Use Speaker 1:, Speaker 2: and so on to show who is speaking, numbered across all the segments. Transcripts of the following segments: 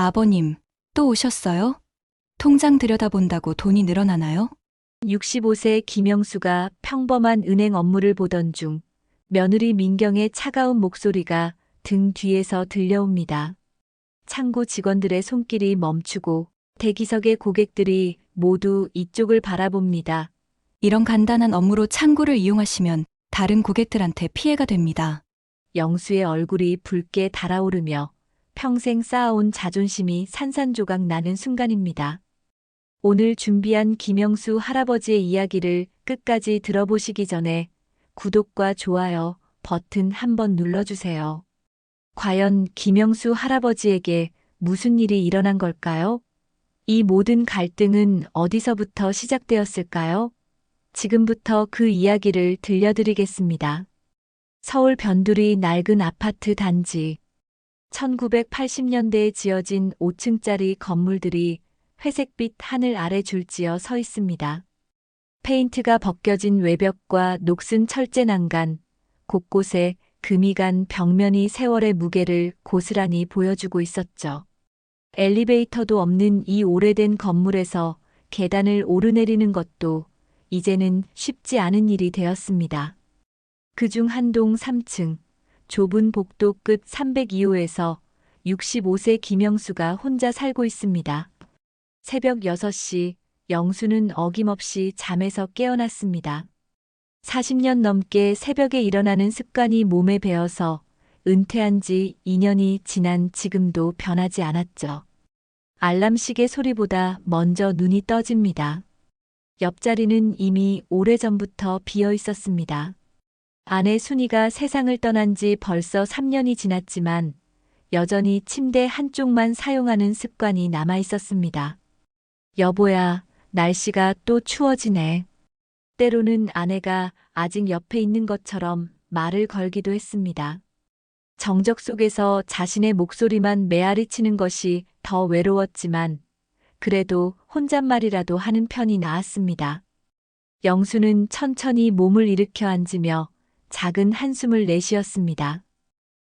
Speaker 1: 아버님, 또 오셨어요? 통장 들여다본다고 돈이 늘어나나요?
Speaker 2: 65세 김영수가 평범한 은행 업무를 보던 중 며느리 민경의 차가운 목소리가 등 뒤에서 들려옵니다. 창고 직원들의 손길이 멈추고 대기석의 고객들이 모두 이쪽을 바라봅니다.
Speaker 1: 이런 간단한 업무로 창구를 이용하시면 다른 고객들한테 피해가 됩니다.
Speaker 2: 영수의 얼굴이 붉게 달아오르며 평생 쌓아온 자존심이 산산조각 나는 순간입니다. 오늘 준비한 김영수 할아버지의 이야기를 끝까지 들어보시기 전에 구독과 좋아요 버튼 한번 눌러주세요. 과연 김영수 할아버지에게 무슨 일이 일어난 걸까요? 이 모든 갈등은 어디서부터 시작되었을까요? 지금부터 그 이야기를 들려드리겠습니다. 서울 변두리 낡은 아파트 단지. 1980년대에 지어진 5층짜리 건물들이 회색빛 하늘 아래 줄지어 서 있습니다. 페인트가 벗겨진 외벽과 녹슨 철제 난간, 곳곳에 금이 간 벽면이 세월의 무게를 고스란히 보여주고 있었죠. 엘리베이터도 없는 이 오래된 건물에서 계단을 오르내리는 것도 이제는 쉽지 않은 일이 되었습니다. 그중 한 동 3층, 좁은 복도 끝 302호에서 65세 김영수가 혼자 살고 있습니다. 새벽 6시, 영수는 어김없이 잠에서 깨어났습니다. 40년 넘게 새벽에 일어나는 습관이 몸에 배어서 은퇴한 지 2년이 지난 지금도 변하지 않았죠. 알람 시계 소리보다 먼저 눈이 떠집니다. 옆자리는 이미 오래전부터 비어 있었습니다. 아내 순이가 세상을 떠난 지 벌써 3년이 지났지만 여전히 침대 한쪽만 사용하는 습관이 남아 있었습니다. 여보야, 날씨가 또 추워지네. 때로는 아내가 아직 옆에 있는 것처럼 말을 걸기도 했습니다. 정적 속에서 자신의 목소리만 메아리치는 것이 더 외로웠지만 그래도 혼잣말이라도 하는 편이 나았습니다. 영수는 천천히 몸을 일으켜 앉으며 작은 한숨을 내쉬었습니다.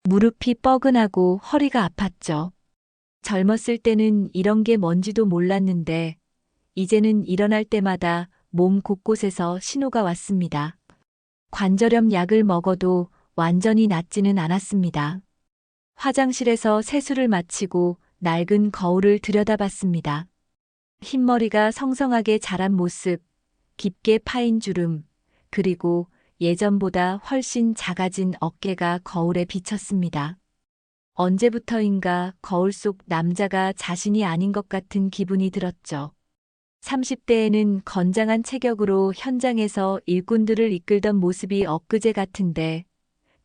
Speaker 2: 무릎이 뻐근하고 허리가 아팠죠. 젊었을 때는 이런 게 뭔지도 몰랐는데 이제는 일어날 때마다 몸 곳곳에서 신호가 왔습니다. 관절염 약을 먹어도 완전히 낫지는 않았습니다. 화장실에서 세수를 마치고 낡은 거울을 들여다봤습니다. 흰머리가 성성하게 자란 모습, 깊게 파인 주름, 그리고 예전보다 훨씬 작아진 어깨가 거울에 비쳤습니다. 언제부터인가 거울 속 남자가 자신이 아닌 것 같은 기분이 들었죠. 30대에는 건장한 체격으로 현장에서 일꾼들을 이끌던 모습이 엊그제 같은데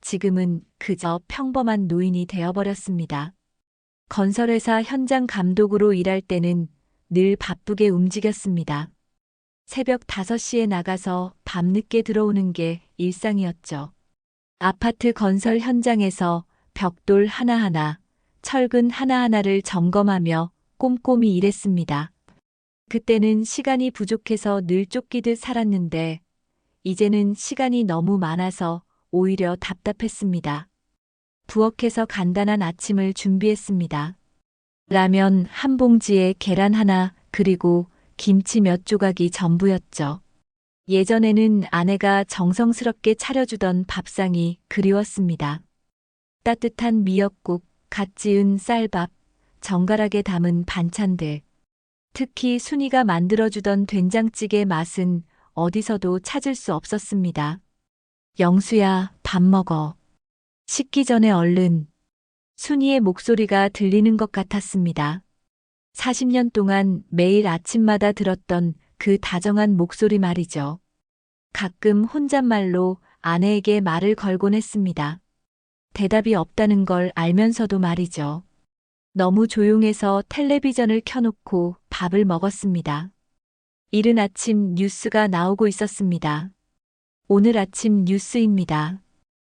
Speaker 2: 지금은 그저 평범한 노인이 되어버렸습니다. 건설회사 현장 감독으로 일할 때는 늘 바쁘게 움직였습니다. 새벽 5시에 나가서 밤늦게 들어오는 게 일상이었죠. 아파트 건설 현장에서 벽돌 하나하나, 철근 하나하나를 점검하며 꼼꼼히 일했습니다. 그때는 시간이 부족해서 늘 쫓기듯 살았는데 이제는 시간이 너무 많아서 오히려 답답했습니다. 부엌에서 간단한 아침을 준비했습니다. 라면 한 봉지에 계란 하나 그리고 김치 몇 조각이 전부였죠. 예전에는 아내가 정성스럽게 차려주던 밥상이 그리웠습니다. 따뜻한 미역국, 갓 지은 쌀밥, 정갈하게 담은 반찬들. 특히 순이가 만들어주던 된장찌개 맛은 어디서도 찾을 수 없었습니다. 영수야, 밥 먹어. 식기 전에 얼른. 순이의 목소리가 들리는 것 같았습니다. 40년 동안 매일 아침마다 들었던 그 다정한 목소리 말이죠. 가끔 혼잣말로 아내에게 말을 걸곤 했습니다. 대답이 없다는 걸 알면서도 말이죠. 너무 조용해서 텔레비전을 켜놓고 밥을 먹었습니다. 이른 아침 뉴스가 나오고 있었습니다. 오늘 아침 뉴스입니다.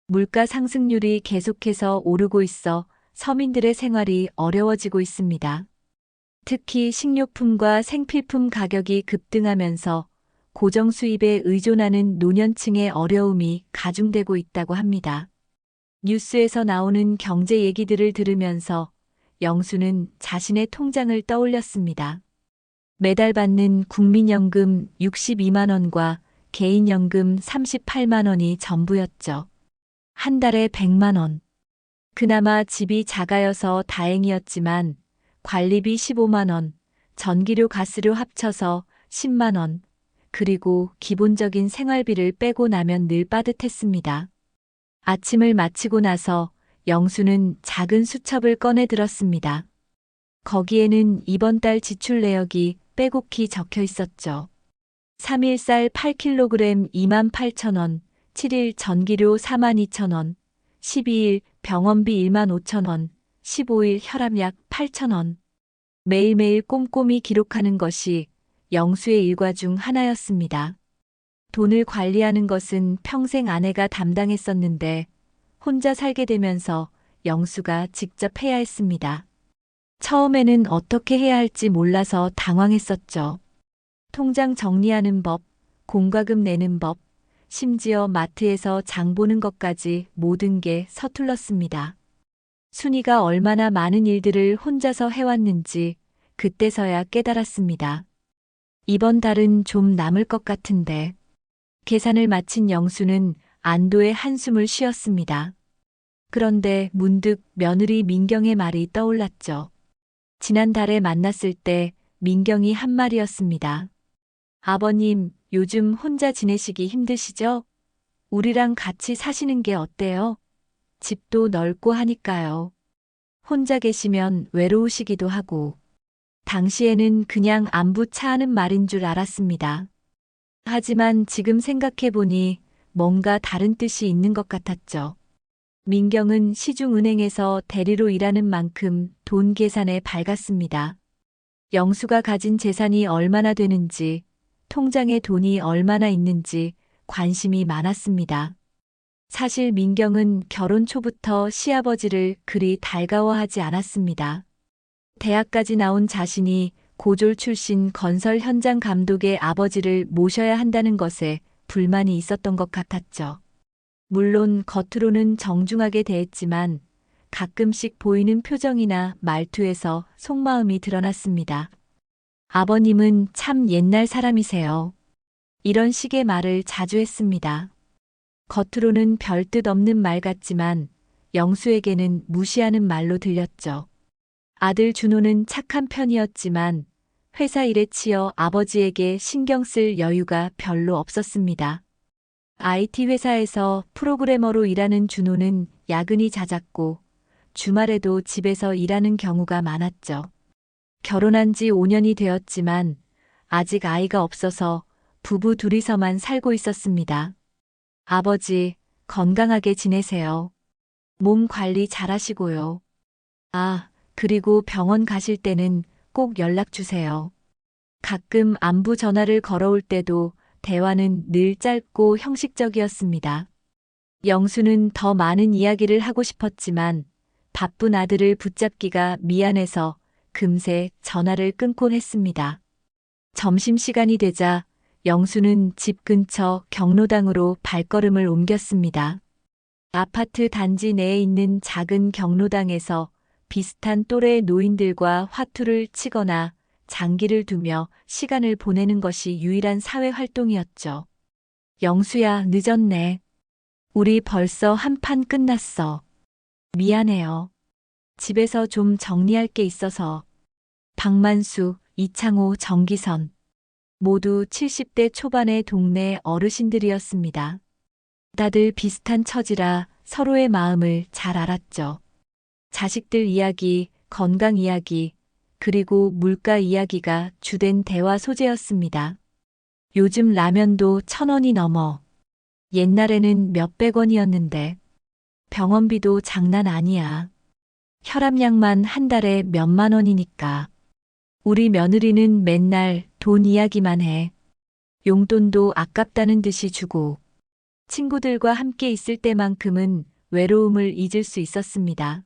Speaker 2: 물가 상승률이 계속해서 오르고 있어 서민들의 생활이 어려워지고 있습니다. 특히 식료품과 생필품 가격이 급등하면서 고정 수입에 의존하는 노년층의 어려움이 가중되고 있다고 합니다. 뉴스에서 나오는 경제 얘기들을 들으면서 영수는 자신의 통장을 떠올렸습니다. 매달 받는 국민연금 62만 원과 개인연금 38만 원이 전부였죠. 한 달에 100만 원. 그나마 집이 작아여서 다행이었지만 관리비 15만 원, 전기료 가스료 합쳐서 10만 원, 그리고 기본적인 생활비를 빼고 나면 늘 빠듯했습니다. 아침을 마치고 나서 영수는 작은 수첩을 꺼내 들었습니다. 거기에는 이번 달 지출 내역이 빼곡히 적혀 있었죠. 3일 쌀 8kg 28,000원, 7일 전기료 42,000원, 12일 병원비 15,000원, 15일 혈압약 8,000원. 매일매일 꼼꼼히 기록하는 것이 영수의 일과 중 하나였습니다. 돈을 관리하는 것은 평생 아내가 담당했었는데 혼자 살게 되면서 영수가 직접 해야 했습니다. 처음에는 어떻게 해야 할지 몰라서 당황했었죠. 통장 정리하는 법, 공과금 내는 법, 심지어 마트에서 장 보는 것까지 모든 게 서툴렀습니다. 순이가 얼마나 많은 일들을 혼자서 해왔는지 그때서야 깨달았습니다. 이번 달은 좀 남을 것 같은데. 계산을 마친 영수는 안도의 한숨을 쉬었습니다. 그런데 문득 며느리 민경의 말이 떠올랐죠. 지난달에 만났을 때 민경이 한 말이었습니다. 아버님, 요즘 혼자 지내시기 힘드시죠? 우리랑 같이 사시는 게 어때요? 집도 넓고 하니까요. 혼자 계시면 외로우시기도 하고. 당시에는 그냥 안부 차하는 말인 줄 알았습니다. 하지만 지금 생각해보니 뭔가 다른 뜻이 있는 것 같았죠. 민경은 시중은행에서 대리로 일하는 만큼 돈 계산에 밝았습니다. 영수가 가진 재산이 얼마나 되는지, 통장에 돈이 얼마나 있는지 관심이 많았습니다. 사실 민경은 결혼 초부터 시아버지를 그리 달가워하지 않았습니다. 대학까지 나온 자신이 고졸 출신 건설 현장 감독의 아버지를 모셔야 한다는 것에 불만이 있었던 것 같았죠. 물론 겉으로는 정중하게 대했지만 가끔씩 보이는 표정이나 말투에서 속마음이 드러났습니다. 아버님은 참 옛날 사람이세요. 이런 식의 말을 자주 했습니다. 겉으로는 별 뜻 없는 말 같지만 영수에게는 무시하는 말로 들렸죠. 아들 준호는 착한 편이었지만 회사 일에 치여 아버지에게 신경 쓸 여유가 별로 없었습니다. IT 회사에서 프로그래머로 일하는 준호는 야근이 잦았고 주말에도 집에서 일하는 경우가 많았죠. 결혼한 지 5년이 되었지만 아직 아이가 없어서 부부 둘이서만 살고 있었습니다. 아버지, 건강하게 지내세요. 몸 관리 잘하시고요. 아, 그리고 병원 가실 때는 꼭 연락 주세요. 가끔 안부 전화를 걸어올 때도 대화는 늘 짧고 형식적이었습니다. 영수는 더 많은 이야기를 하고 싶었지만 바쁜 아들을 붙잡기가 미안해서 금세 전화를 끊곤 했습니다. 점심시간이 되자 영수는 집 근처 경로당으로 발걸음을 옮겼습니다. 아파트 단지 내에 있는 작은 경로당에서 비슷한 또래의 노인들과 화투를 치거나 장기를 두며 시간을 보내는 것이 유일한 사회 활동이었죠. 영수야, 늦었네. 우리 벌써 한 판 끝났어. 미안해요. 집에서 좀 정리할 게 있어서. 박만수, 이창호, 정기선. 모두 70대 초반의 동네 어르신들이었습니다. 다들 비슷한 처지라 서로의 마음을 잘 알았죠. 자식들 이야기, 건강 이야기, 그리고 물가 이야기가 주된 대화 소재였습니다. 요즘 라면도 1,000원이 넘어. 옛날에는 몇백 원이었는데 병원비도 장난 아니야. 혈압약만 한 달에 몇만 원이니까. 우리 며느리는 맨날 돈 이야기만 해. 용돈도 아깝다는 듯이 주고. 친구들과 함께 있을 때만큼은 외로움을 잊을 수 있었습니다.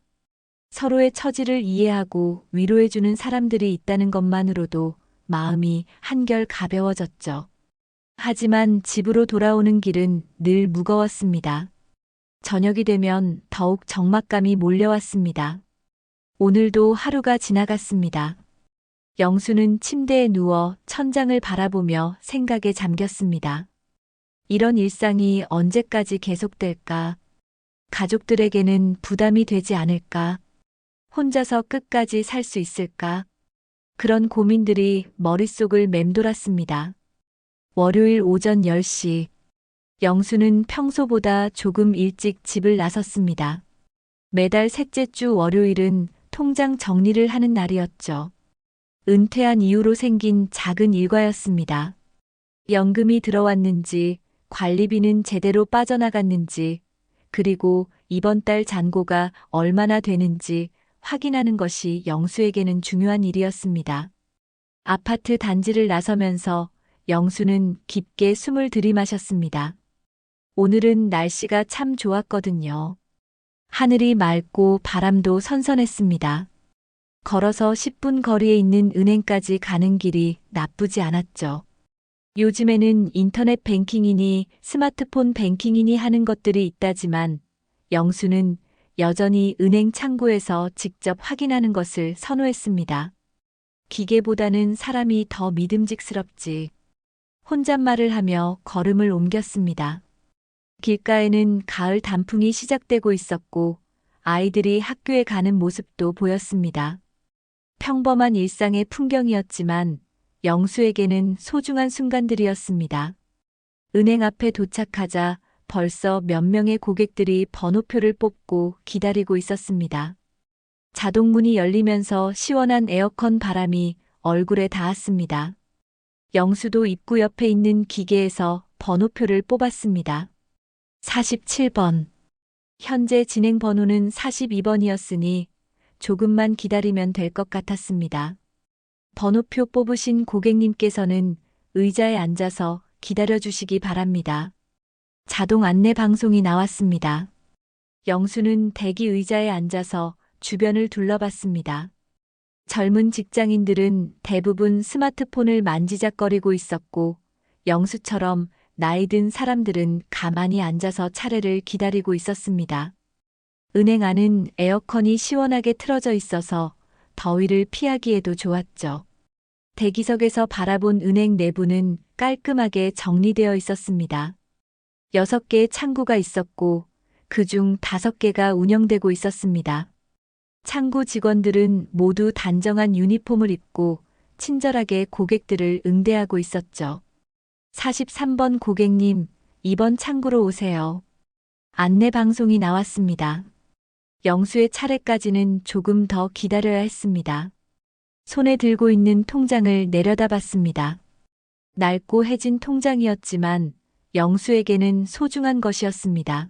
Speaker 2: 서로의 처지를 이해하고 위로해주는 사람들이 있다는 것만으로도 마음이 한결 가벼워졌죠. 하지만 집으로 돌아오는 길은 늘 무거웠습니다. 저녁이 되면 더욱 적막감이 몰려왔습니다. 오늘도 하루가 지나갔습니다. 영수는 침대에 누워 천장을 바라보며 생각에 잠겼습니다. 이런 일상이 언제까지 계속될까? 가족들에게는 부담이 되지 않을까? 혼자서 끝까지 살 수 있을까? 그런 고민들이 머릿속을 맴돌았습니다. 월요일 오전 10시, 영수는 평소보다 조금 일찍 집을 나섰습니다. 매달 셋째 주 월요일은 통장 정리를 하는 날이었죠. 은퇴한 이후로 생긴 작은 일과였습니다. 연금이 들어왔는지, 관리비는 제대로 빠져나갔는지, 그리고 이번 달 잔고가 얼마나 되는지 확인하는 것이 영수에게는 중요한 일이었습니다. 아파트 단지를 나서면서 영수는 깊게 숨을 들이마셨습니다. 오늘은 날씨가 참 좋았거든요. 하늘이 맑고 바람도 선선했습니다. 걸어서 10분 거리에 있는 은행까지 가는 길이 나쁘지 않았죠. 요즘에는 인터넷 뱅킹이니 스마트폰 뱅킹이니 하는 것들이 있다지만 영수는 여전히 은행 창구에서 직접 확인하는 것을 선호했습니다. 기계보다는 사람이 더 믿음직스럽지. 혼잣말을 하며 걸음을 옮겼습니다. 길가에는 가을 단풍이 시작되고 있었고 아이들이 학교에 가는 모습도 보였습니다. 평범한 일상의 풍경이었지만 영수에게는 소중한 순간들이었습니다. 은행 앞에 도착하자 벌써 몇 명의 고객들이 번호표를 뽑고 기다리고 있었습니다. 자동문이 열리면서 시원한 에어컨 바람이 얼굴에 닿았습니다. 영수도 입구 옆에 있는 기계에서 번호표를 뽑았습니다. 47번. 현재 진행 번호는 42번이었으니 조금만 기다리면 될 것 같았습니다. 번호표 뽑으신 고객님께서는 의자에 앉아서 기다려주시기 바랍니다. 자동 안내 방송이 나왔습니다. 영수는 대기 의자에 앉아서 주변을 둘러봤습니다. 젊은 직장인들은 대부분 스마트폰을 만지작거리고 있었고 영수처럼 나이 든 사람들은 가만히 앉아서 차례를 기다리고 있었습니다. 은행 안은 에어컨이 시원하게 틀어져 있어서 더위를 피하기에도 좋았죠. 대기석에서 바라본 은행 내부는 깔끔하게 정리되어 있었습니다. 6개의 창구가 있었고 그중 5개가 운영되고 있었습니다. 창구 직원들은 모두 단정한 유니폼을 입고 친절하게 고객들을 응대하고 있었죠. 43번 고객님, 이번 창구로 오세요. 안내 방송이 나왔습니다. 영수의 차례까지는 조금 더 기다려야 했습니다. 손에 들고 있는 통장을 내려다봤습니다. 낡고 해진 통장이었지만 영수에게는 소중한 것이었습니다.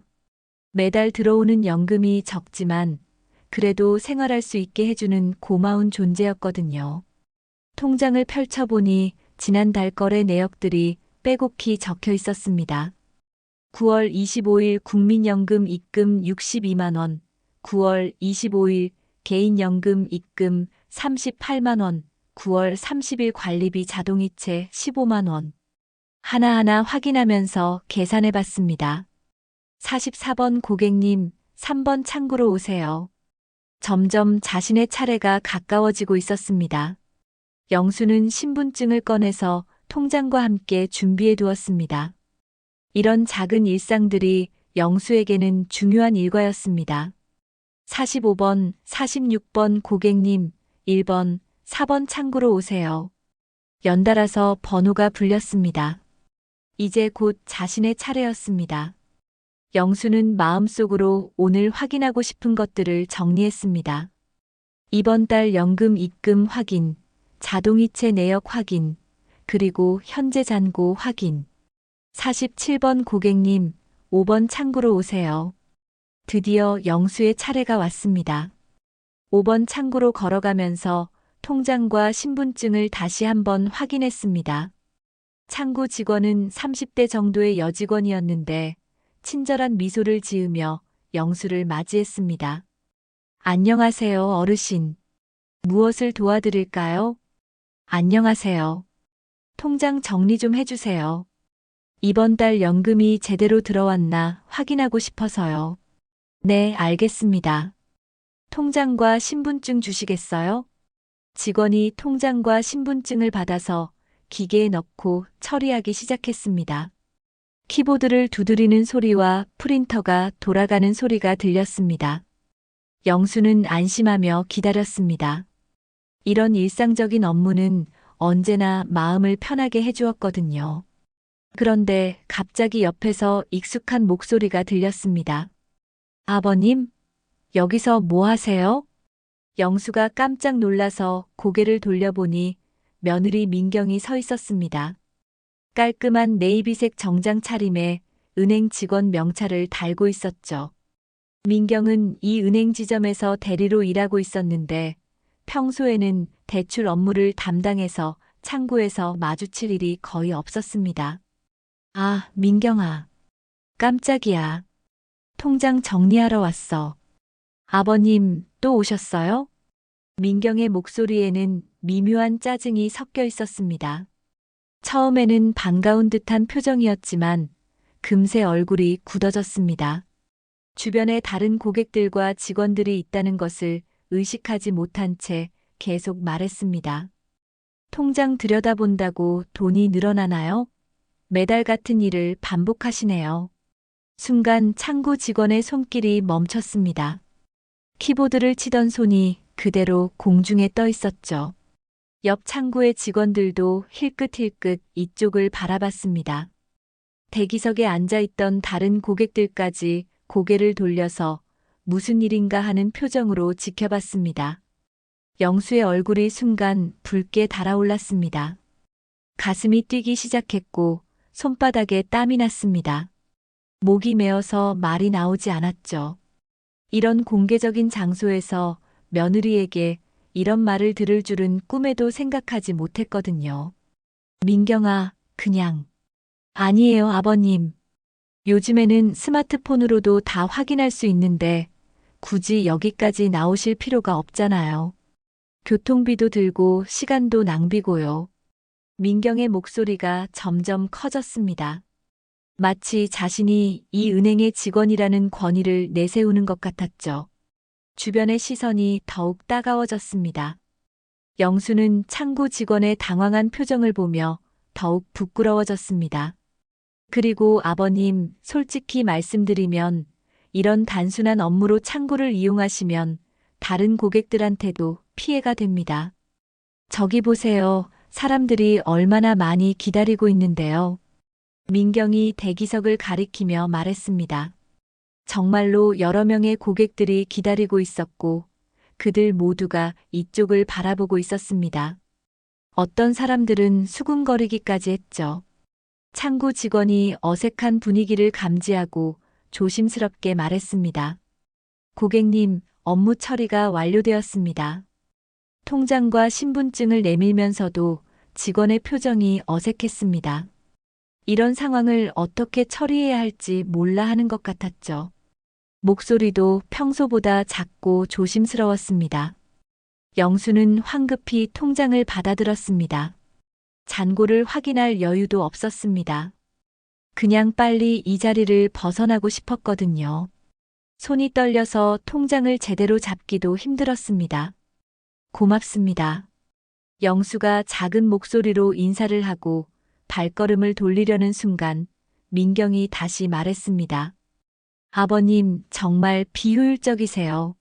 Speaker 2: 매달 들어오는 연금이 적지만 그래도 생활할 수 있게 해주는 고마운 존재였거든요. 통장을 펼쳐보니 지난달 거래 내역들이 빼곡히 적혀 있었습니다. 9월 25일 국민연금 입금 62만 원, 9월 25일 개인연금 입금 38만 원, 9월 30일 관리비 자동이체 15만 원. 하나하나 확인하면서 계산해 봤습니다. 44번 고객님, 3번 창구로 오세요. 점점 자신의 차례가 가까워지고 있었습니다. 영수는 신분증을 꺼내서 통장과 함께 준비해 두었습니다. 이런 작은 일상들이 영수에게는 중요한 일과였습니다. 45번, 46번 고객님, 1번, 4번 창구로 오세요. 연달아서 번호가 불렸습니다. 이제 곧 자신의 차례였습니다. 영수는 마음속으로 오늘 확인하고 싶은 것들을 정리했습니다. 이번 달 연금 입금 확인, 자동이체 내역 확인, 그리고 현재 잔고 확인. 47번 고객님, 5번 창구로 오세요. 드디어 영수의 차례가 왔습니다. 5번 창구로 걸어가면서 통장과 신분증을 다시 한번 확인했습니다. 창구 직원은 30대 정도의 여직원이었는데 친절한 미소를 지으며 영수를 맞이했습니다. 안녕하세요, 어르신. 무엇을 도와드릴까요? 안녕하세요. 통장 정리 좀 해주세요. 이번 달 연금이 제대로 들어왔나 확인하고 싶어서요. 네, 알겠습니다. 통장과 신분증 주시겠어요? 직원이 통장과 신분증을 받아서 기계에 넣고 처리하기 시작했습니다. 키보드를 두드리는 소리와 프린터가 돌아가는 소리가 들렸습니다. 영수는 안심하며 기다렸습니다. 이런 일상적인 업무는 언제나 마음을 편하게 해주었거든요. 그런데 갑자기 옆에서 익숙한 목소리가 들렸습니다. 아버님, 여기서 뭐 하세요? 영수가 깜짝 놀라서 고개를 돌려보니 며느리 민경이 서 있었습니다. 깔끔한 네이비색 정장 차림에 은행 직원 명찰을 달고 있었죠. 민경은 이 은행 지점에서 대리로 일하고 있었는데 평소에는 대출 업무를 담당해서 창구에서 마주칠 일이 거의 없었습니다. 아, 민경아. 깜짝이야. 통장 정리하러 왔어. 아버님, 또 오셨어요? 민경의 목소리에는 미묘한 짜증이 섞여 있었습니다. 처음에는 반가운 듯한 표정이었지만 금세 얼굴이 굳어졌습니다. 주변에 다른 고객들과 직원들이 있다는 것을 의식하지 못한 채 계속 말했습니다. 통장 들여다본다고 돈이 늘어나나요? 매달 같은 일을 반복하시네요. 순간 창구 직원의 손길이 멈췄습니다. 키보드를 치던 손이 그대로 공중에 떠 있었죠. 옆 창구의 직원들도 힐끗힐끗 이쪽을 바라봤습니다. 대기석에 앉아있던 다른 고객들까지 고개를 돌려서 무슨 일인가 하는 표정으로 지켜봤습니다. 영수의 얼굴이 순간 붉게 달아올랐습니다. 가슴이 뛰기 시작했고 손바닥에 땀이 났습니다. 목이 메어서 말이 나오지 않았죠. 이런 공개적인 장소에서 며느리에게 이런 말을 들을 줄은 꿈에도 생각하지 못했거든요. 민경아, 그냥. 아니에요, 아버님. 요즘에는 스마트폰으로도 다 확인할 수 있는데 굳이 여기까지 나오실 필요가 없잖아요. 교통비도 들고 시간도 낭비고요. 민경의 목소리가 점점 커졌습니다. 마치 자신이 이 은행의 직원이라는 권위를 내세우는 것 같았죠. 주변의 시선이 더욱 따가워졌습니다. 영수는 창구 직원의 당황한 표정을 보며 더욱 부끄러워졌습니다. 그리고 아버님, 솔직히 말씀드리면 이런 단순한 업무로 창구를 이용하시면 다른 고객들한테도 피해가 됩니다. 저기 보세요. 사람들이 얼마나 많이 기다리고 있는데요. 민경이 대기석을 가리키며 말했습니다. 정말로 여러 명의 고객들이 기다리고 있었고 그들 모두가 이쪽을 바라보고 있었습니다. 어떤 사람들은 수군거리기까지 했죠. 창구 직원이 어색한 분위기를 감지하고 조심스럽게 말했습니다. 고객님, 업무 처리가 완료되었습니다. 통장과 신분증을 내밀면서도 직원의 표정이 어색했습니다. 이런 상황을 어떻게 처리해야 할지 몰라 하는 것 같았죠. 목소리도 평소보다 작고 조심스러웠습니다. 영수는 황급히 통장을 받아들었습니다. 잔고를 확인할 여유도 없었습니다. 그냥 빨리 이 자리를 벗어나고 싶었거든요. 손이 떨려서 통장을 제대로 잡기도 힘들었습니다. 고맙습니다. 영수가 작은 목소리로 인사를 하고 발걸음을 돌리려는 순간 민경이 다시 말했습니다. 아버님, 정말 비효율적이세요.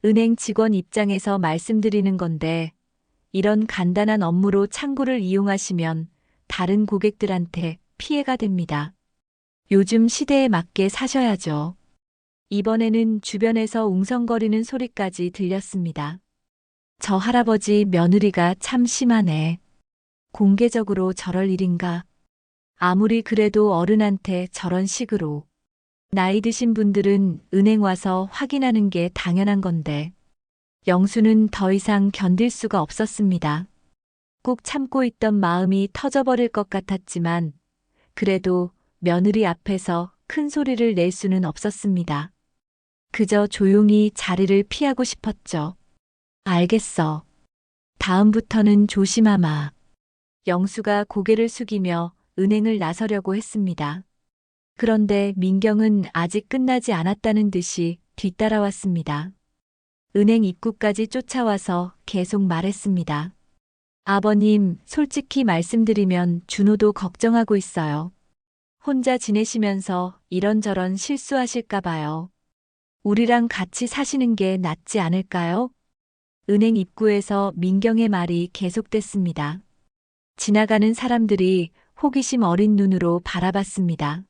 Speaker 2: 은행 직원 입장에서 말씀드리는 건데 이런 간단한 업무로 창구를 이용하시면 다른 고객들한테 피해가 됩니다. 요즘 시대에 맞게 사셔야죠. 이번에는 주변에서 웅성거리는 소리까지 들렸습니다. 저 할아버지 며느리가 참 심하네. 공개적으로 저럴 일인가? 아무리 그래도 어른한테 저런 식으로. 나이 드신 분들은 은행 와서 확인하는 게 당연한 건데. 영수는 더 이상 견딜 수가 없었습니다. 꾹 참고 있던 마음이 터져버릴 것 같았지만 그래도 며느리 앞에서 큰 소리를 낼 수는 없었습니다. 그저 조용히 자리를 피하고 싶었죠. 알겠어. 다음부터는 조심하마. 영수가 고개를 숙이며 은행을 나서려고 했습니다. 그런데 민경은 아직 끝나지 않았다는 듯이 뒤따라왔습니다. 은행 입구까지 쫓아와서 계속 말했습니다. 아버님, 솔직히 말씀드리면 준호도 걱정하고 있어요. 혼자 지내시면서 이런저런 실수하실까 봐요. 우리랑 같이 사시는 게 낫지 않을까요? 은행 입구에서 민경의 말이 계속됐습니다. 지나가는 사람들이 호기심 어린 눈으로 바라봤습니다.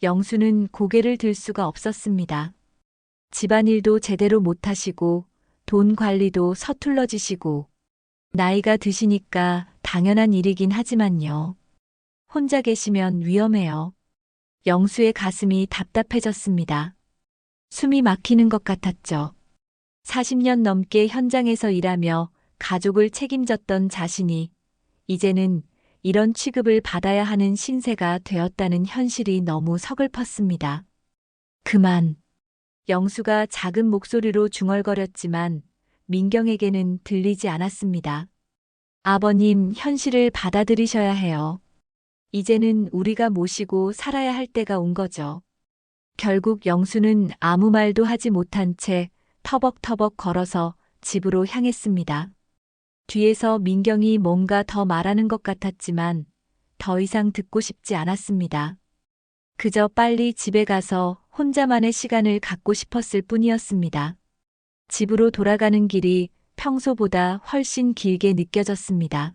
Speaker 2: 영수는 고개를 들 수가 없었습니다. 집안일도 제대로 못하시고 돈 관리도 서툴러지시고 나이가 드시니까 당연한 일이긴 하지만요. 혼자 계시면 위험해요. 영수의 가슴이 답답해졌습니다. 숨이 막히는 것 같았죠. 40년 넘게 현장에서 일하며 가족을 책임졌던 자신이 이제는 이런 취급을 받아야 하는 신세가 되었다는 현실이 너무 서글펐습니다. 그만. 영수가 작은 목소리로 중얼거렸지만 민경에게는 들리지 않았습니다. 아버님, 현실을 받아들이셔야 해요. 이제는 우리가 모시고 살아야 할 때가 온 거죠. 결국 영수는 아무 말도 하지 못한 채 터벅터벅 걸어서 집으로 향했습니다. 뒤에서 민경이 뭔가 더 말하는 것 같았지만 더 이상 듣고 싶지 않았습니다. 그저 빨리 집에 가서 혼자만의 시간을 갖고 싶었을 뿐이었습니다. 집으로 돌아가는 길이 평소보다 훨씬 길게 느껴졌습니다.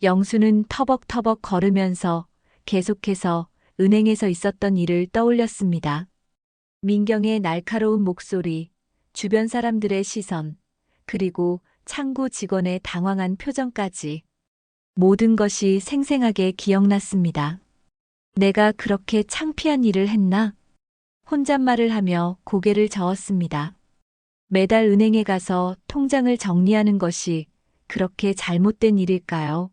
Speaker 2: 영수는 터벅터벅 걸으면서 계속해서 은행에서 있었던 일을 떠올렸습니다. 민경의 날카로운 목소리, 주변 사람들의 시선, 그리고 창구 직원의 당황한 표정까지 모든 것이 생생하게 기억났습니다. 내가 그렇게 창피한 일을 했나? 혼잣말을 하며 고개를 저었습니다. 매달 은행에 가서 통장을 정리하는 것이 그렇게 잘못된 일일까요?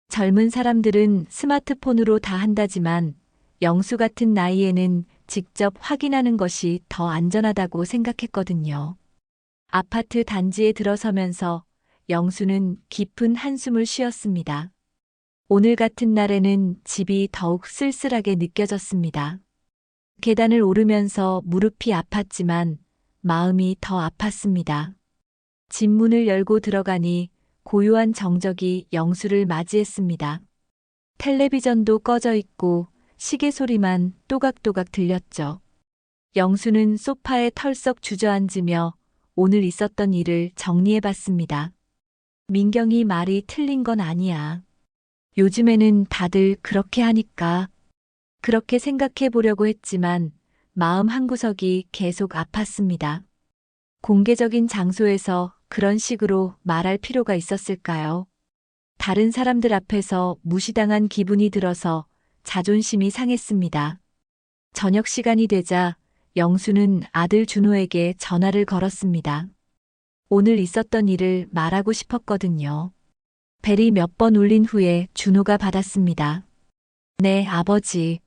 Speaker 2: 젊은 사람들은 스마트폰으로 다 한다지만 영수 같은 나이에는 직접 확인하는 것이 더 안전하다고 생각했거든요. 아파트 단지에 들어서면서 영수는 깊은 한숨을 쉬었습니다. 오늘 같은 날에는 집이 더욱 쓸쓸하게 느껴졌습니다. 계단을 오르면서 무릎이 아팠지만 마음이 더 아팠습니다. 집 문을 열고 들어가니 고요한 정적이 영수를 맞이했습니다. 텔레비전도 꺼져 있고 시계 소리만 또각또각 들렸죠. 영수는 소파에 털썩 주저앉으며 오늘 있었던 일을 정리해봤습니다. 민경이 말이 틀린 건 아니야. 요즘에는 다들 그렇게 하니까. 그렇게 생각해 보려고 했지만 마음 한구석이 계속 아팠습니다. 공개적인 장소에서 그런 식으로 말할 필요가 있었을까요? 다른 사람들 앞에서 무시당한 기분이 들어서 자존심이 상했습니다. 저녁 시간이 되자 영수는 아들 준호에게 전화를 걸었습니다. 오늘 있었던 일을 말하고 싶었거든요. 벨이 몇 번 울린 후에 준호가 받았습니다. 네, 아버지.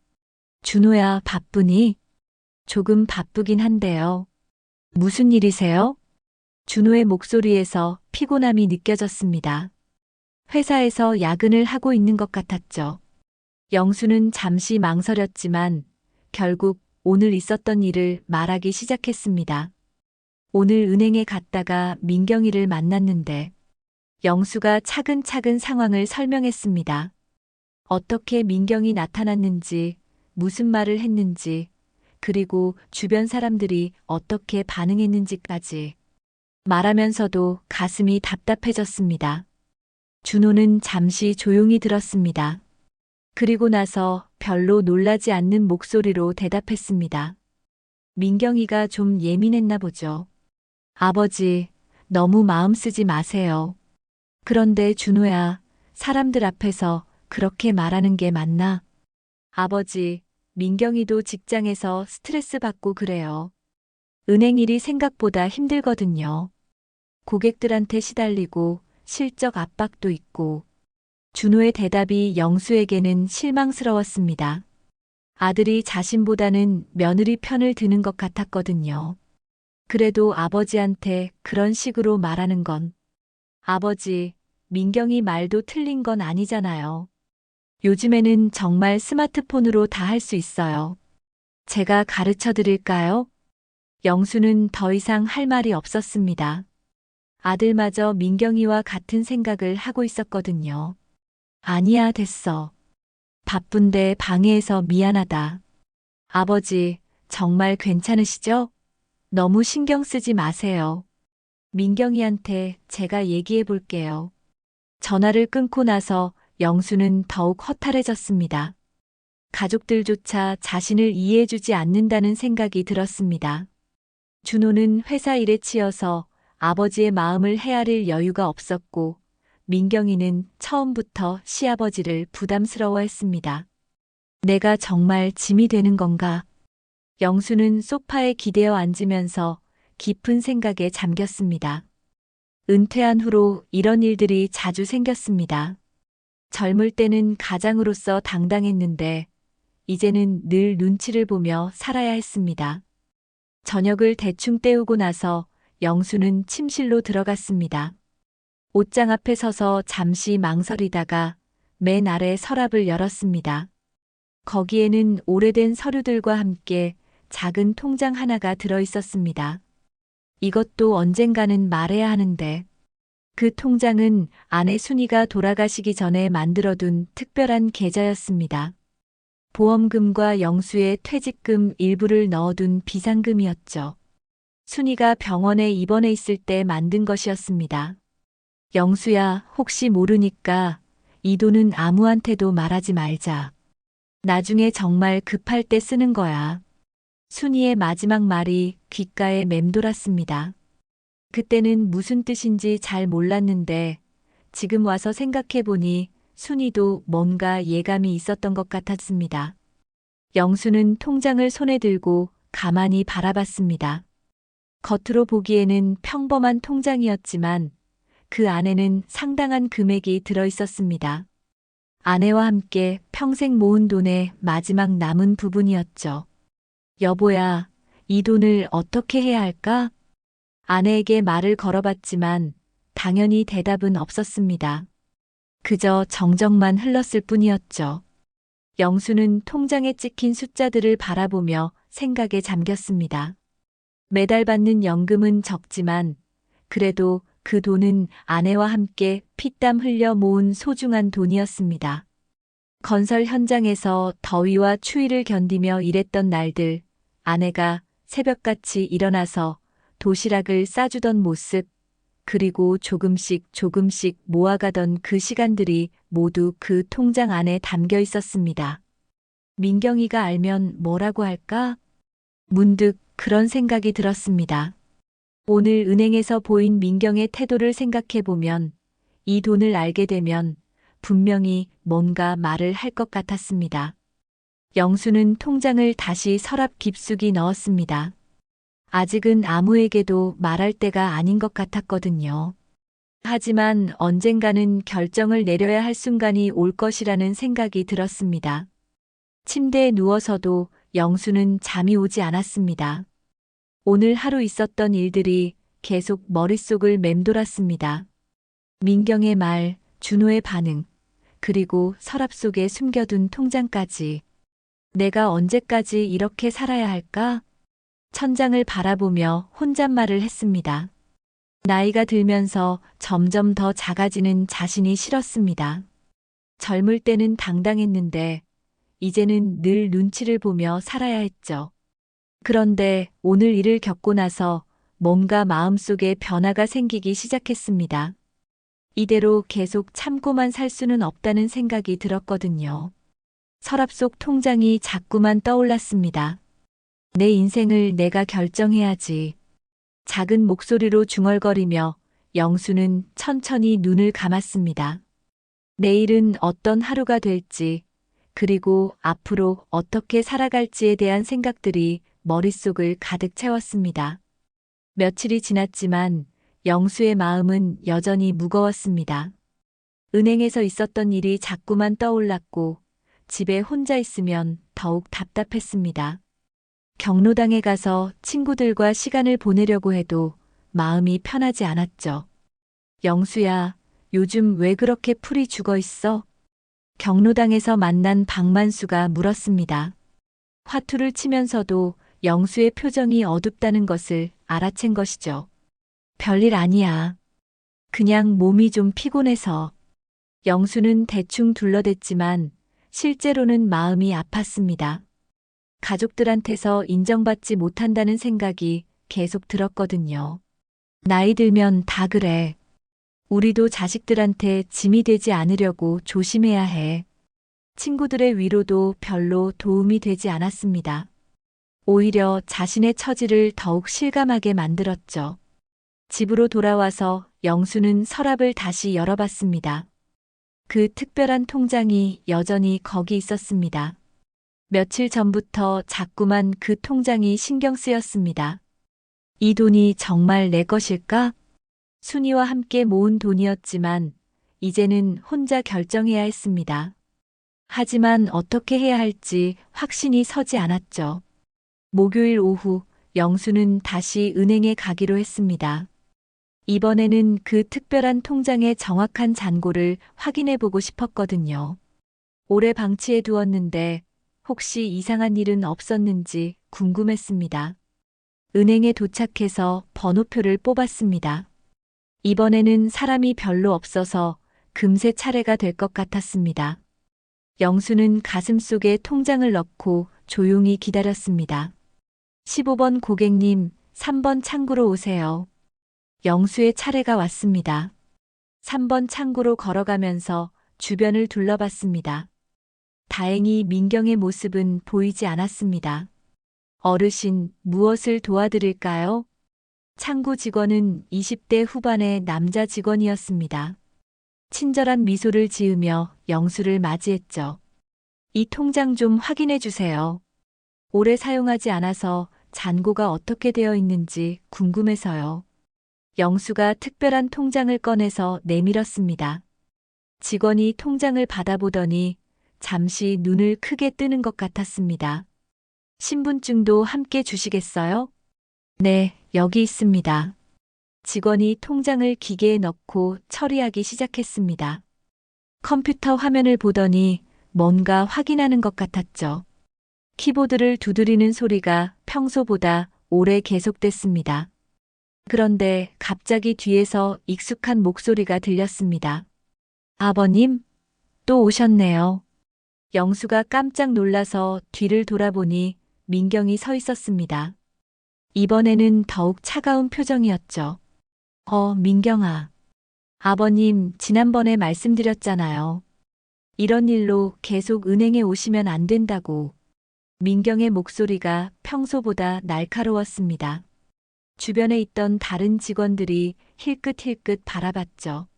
Speaker 2: 준호야, 바쁘니? 조금 바쁘긴 한데요. 무슨 일이세요? 준호의 목소리에서 피곤함이 느껴졌습니다. 회사에서 야근을 하고 있는 것 같았죠. 영수는 잠시 망설였지만 결국 오늘 있었던 일을 말하기 시작했습니다. 오늘 은행에 갔다가 민경이를 만났는데 영수가 차근차근 상황을 설명했습니다. 어떻게 민경이 나타났는지, 무슨 말을 했는지, 그리고 주변 사람들이 어떻게 반응했는지까지 말하면서도 가슴이 답답해졌습니다. 준호는 잠시 조용히 들었습니다. 그리고 나서 별로 놀라지 않는 목소리로 대답했습니다. 민경이가 좀 예민했나 보죠. 아버지, 너무 마음 쓰지 마세요. 그런데 준호야, 사람들 앞에서 그렇게 말하는 게 맞나? 아버지, 민경이도 직장에서 스트레스 받고 그래요. 은행 일이 생각보다 힘들거든요. 고객들한테 시달리고 실적 압박도 있고. 준호의 대답이 영수에게는 실망스러웠습니다. 아들이 자신보다는 며느리 편을 드는 것 같았거든요. 그래도 아버지한테 그런 식으로 말하는 건 아버지, 민경이 말도 틀린 건 아니잖아요. 요즘에는 정말 스마트폰으로 다 할 수 있어요. 제가 가르쳐 드릴까요? 영수는 더 이상 할 말이 없었습니다. 아들마저 민경이와 같은 생각을 하고 있었거든요. 아니야, 됐어. 바쁜데 방해해서 미안하다. 아버지, 정말 괜찮으시죠? 너무 신경 쓰지 마세요. 민경이한테 제가 얘기해 볼게요. 전화를 끊고 나서 영수는 더욱 허탈해졌습니다. 가족들조차 자신을 이해해주지 않는다는 생각이 들었습니다. 준호는 회사 일에 치여서 아버지의 마음을 헤아릴 여유가 없었고, 민경이는 처음부터 시아버지를 부담스러워했습니다. 내가 정말 짐이 되는 건가? 영수는 소파에 기대어 앉으면서 깊은 생각에 잠겼습니다. 은퇴한 후로 이런 일들이 자주 생겼습니다. 젊을 때는 가장으로서 당당했는데, 이제는 늘 눈치를 보며 살아야 했습니다. 저녁을 대충 때우고 나서 영수는 침실로 들어갔습니다. 옷장 앞에 서서 잠시 망설이다가 맨 아래 서랍을 열었습니다. 거기에는 오래된 서류들과 함께 작은 통장 하나가 들어 있었습니다. 이것도 언젠가는 말해야 하는데, 그 통장은 아내 순이가 돌아가시기 전에 만들어둔 특별한 계좌였습니다. 보험금과 영수의 퇴직금 일부를 넣어둔 비상금이었죠. 순이가 병원에 입원해 있을 때 만든 것이었습니다. 영수야, 혹시 모르니까 이 돈은 아무한테도 말하지 말자. 나중에 정말 급할 때 쓰는 거야. 순이의 마지막 말이 귓가에 맴돌았습니다. 그때는 무슨 뜻인지 잘 몰랐는데 지금 와서 생각해보니 순이도 뭔가 예감이 있었던 것 같았습니다. 영수는 통장을 손에 들고 가만히 바라봤습니다. 겉으로 보기에는 평범한 통장이었지만 그 안에는 상당한 금액이 들어 있었습니다. 아내와 함께 평생 모은 돈의 마지막 남은 부분이었죠. 여보야, 이 돈을 어떻게 해야 할까? 아내에게 말을 걸어봤지만 당연히 대답은 없었습니다. 그저 정적만 흘렀을 뿐이었죠. 영수는 통장에 찍힌 숫자들을 바라보며 생각에 잠겼습니다. 매달 받는 연금은 적지만 그래도 그 돈은 아내와 함께 피땀 흘려 모은 소중한 돈이었습니다. 건설 현장에서 더위와 추위를 견디며 일했던 날들, 아내가 새벽같이 일어나서 도시락을 싸주던 모습, 그리고 조금씩 모아가던 그 시간들이 모두 그 통장 안에 담겨 있었습니다. 민경이가 알면 뭐라고 할까? 문득 그런 생각이 들었습니다. 오늘 은행에서 보인 민경의 태도를 생각해보면 이 돈을 알게 되면 분명히 뭔가 말을 할 것 같았습니다. 영수는 통장을 다시 서랍 깊숙이 넣었습니다. 아직은 아무에게도 말할 때가 아닌 것 같았거든요. 하지만 언젠가는 결정을 내려야 할 순간이 올 것이라는 생각이 들었습니다. 침대에 누워서도 영수는 잠이 오지 않았습니다. 오늘 하루 있었던 일들이 계속 머릿속을 맴돌았습니다. 민경의 말, 준호의 반응, 그리고 서랍 속에 숨겨둔 통장까지. 내가 언제까지 이렇게 살아야 할까? 천장을 바라보며 혼잣말을 했습니다. 나이가 들면서 점점 더 작아지는 자신이 싫었습니다. 젊을 때는 당당했는데 이제는 늘 눈치를 보며 살아야 했죠. 그런데 오늘 일을 겪고 나서 뭔가 마음속에 변화가 생기기 시작했습니다. 이대로 계속 참고만 살 수는 없다는 생각이 들었거든요. 서랍 속 통장이 자꾸만 떠올랐습니다. 내 인생을 내가 결정해야지. 작은 목소리로 중얼거리며 영수는 천천히 눈을 감았습니다. 내일은 어떤 하루가 될지, 그리고 앞으로 어떻게 살아갈지에 대한 생각들이 머릿속을 가득 채웠습니다. 며칠이 지났지만 영수의 마음은 여전히 무거웠습니다. 은행에서 있었던 일이 자꾸만 떠올랐고 집에 혼자 있으면 더욱 답답했습니다. 경로당에 가서 친구들과 시간을 보내려고 해도 마음이 편하지 않았죠. 영수야, 요즘 왜 그렇게 풀이 죽어 있어? 경로당에서 만난 박만수가 물었습니다. 화투를 치면서도 영수의 표정이 어둡다는 것을 알아챈 것이죠. 별일 아니야. 그냥 몸이 좀 피곤해서. 영수는 대충 둘러댔지만 실제로는 마음이 아팠습니다. 가족들한테서 인정받지 못한다는 생각이 계속 들었거든요. 나이 들면 다 그래. 우리도 자식들한테 짐이 되지 않으려고 조심해야 해. 친구들의 위로도 별로 도움이 되지 않았습니다. 오히려 자신의 처지를 더욱 실감하게 만들었죠. 집으로 돌아와서 영수는 서랍을 다시 열어봤습니다. 그 특별한 통장이 여전히 거기 있었습니다. 며칠 전부터 자꾸만 그 통장이 신경 쓰였습니다. 이 돈이 정말 내 것일까? 순이와 함께 모은 돈이었지만 이제는 혼자 결정해야 했습니다. 하지만 어떻게 해야 할지 확신이 서지 않았죠. 목요일 오후 영수는 다시 은행에 가기로 했습니다. 이번에는 그 특별한 통장의 정확한 잔고를 확인해 보고 싶었거든요. 오래 방치해 두었는데 혹시 이상한 일은 없었는지 궁금했습니다. 은행에 도착해서 번호표를 뽑았습니다. 이번에는 사람이 별로 없어서 금세 차례가 될 것 같았습니다. 영수는 가슴속에 통장을 넣고 조용히 기다렸습니다. 15번 고객님, 3번 창구로 오세요. 영수의 차례가 왔습니다. 3번 창구로 걸어가면서 주변을 둘러봤습니다. 다행히 민경의 모습은 보이지 않았습니다. 어르신, 무엇을 도와드릴까요? 창구 직원은 20대 후반의 남자 직원이었습니다. 친절한 미소를 지으며 영수를 맞이했죠. 이 통장 좀 확인해 주세요. 오래 사용하지 않아서 잔고가 어떻게 되어 있는지 궁금해서요. 영수가 특별한 통장을 꺼내서 내밀었습니다. 직원이 통장을 받아보더니 잠시 눈을 크게 뜨는 것 같았습니다. 신분증도 함께 주시겠어요? 네, 여기 있습니다. 직원이 통장을 기계에 넣고 처리하기 시작했습니다. 컴퓨터 화면을 보더니 뭔가 확인하는 것 같았죠. 키보드를 두드리는 소리가 평소보다 오래 계속됐습니다. 그런데 갑자기 뒤에서 익숙한 목소리가 들렸습니다. 아버님, 또 오셨네요. 영수가 깜짝 놀라서 뒤를 돌아보니 민경이 서 있었습니다. 이번에는 더욱 차가운 표정이었죠. 민경아. 아버님, 지난번에 말씀드렸잖아요. 이런 일로 계속 은행에 오시면 안 된다고. 민경의 목소리가 평소보다 날카로웠습니다. 주변에 있던 다른 직원들이 힐끗힐끗 바라봤죠.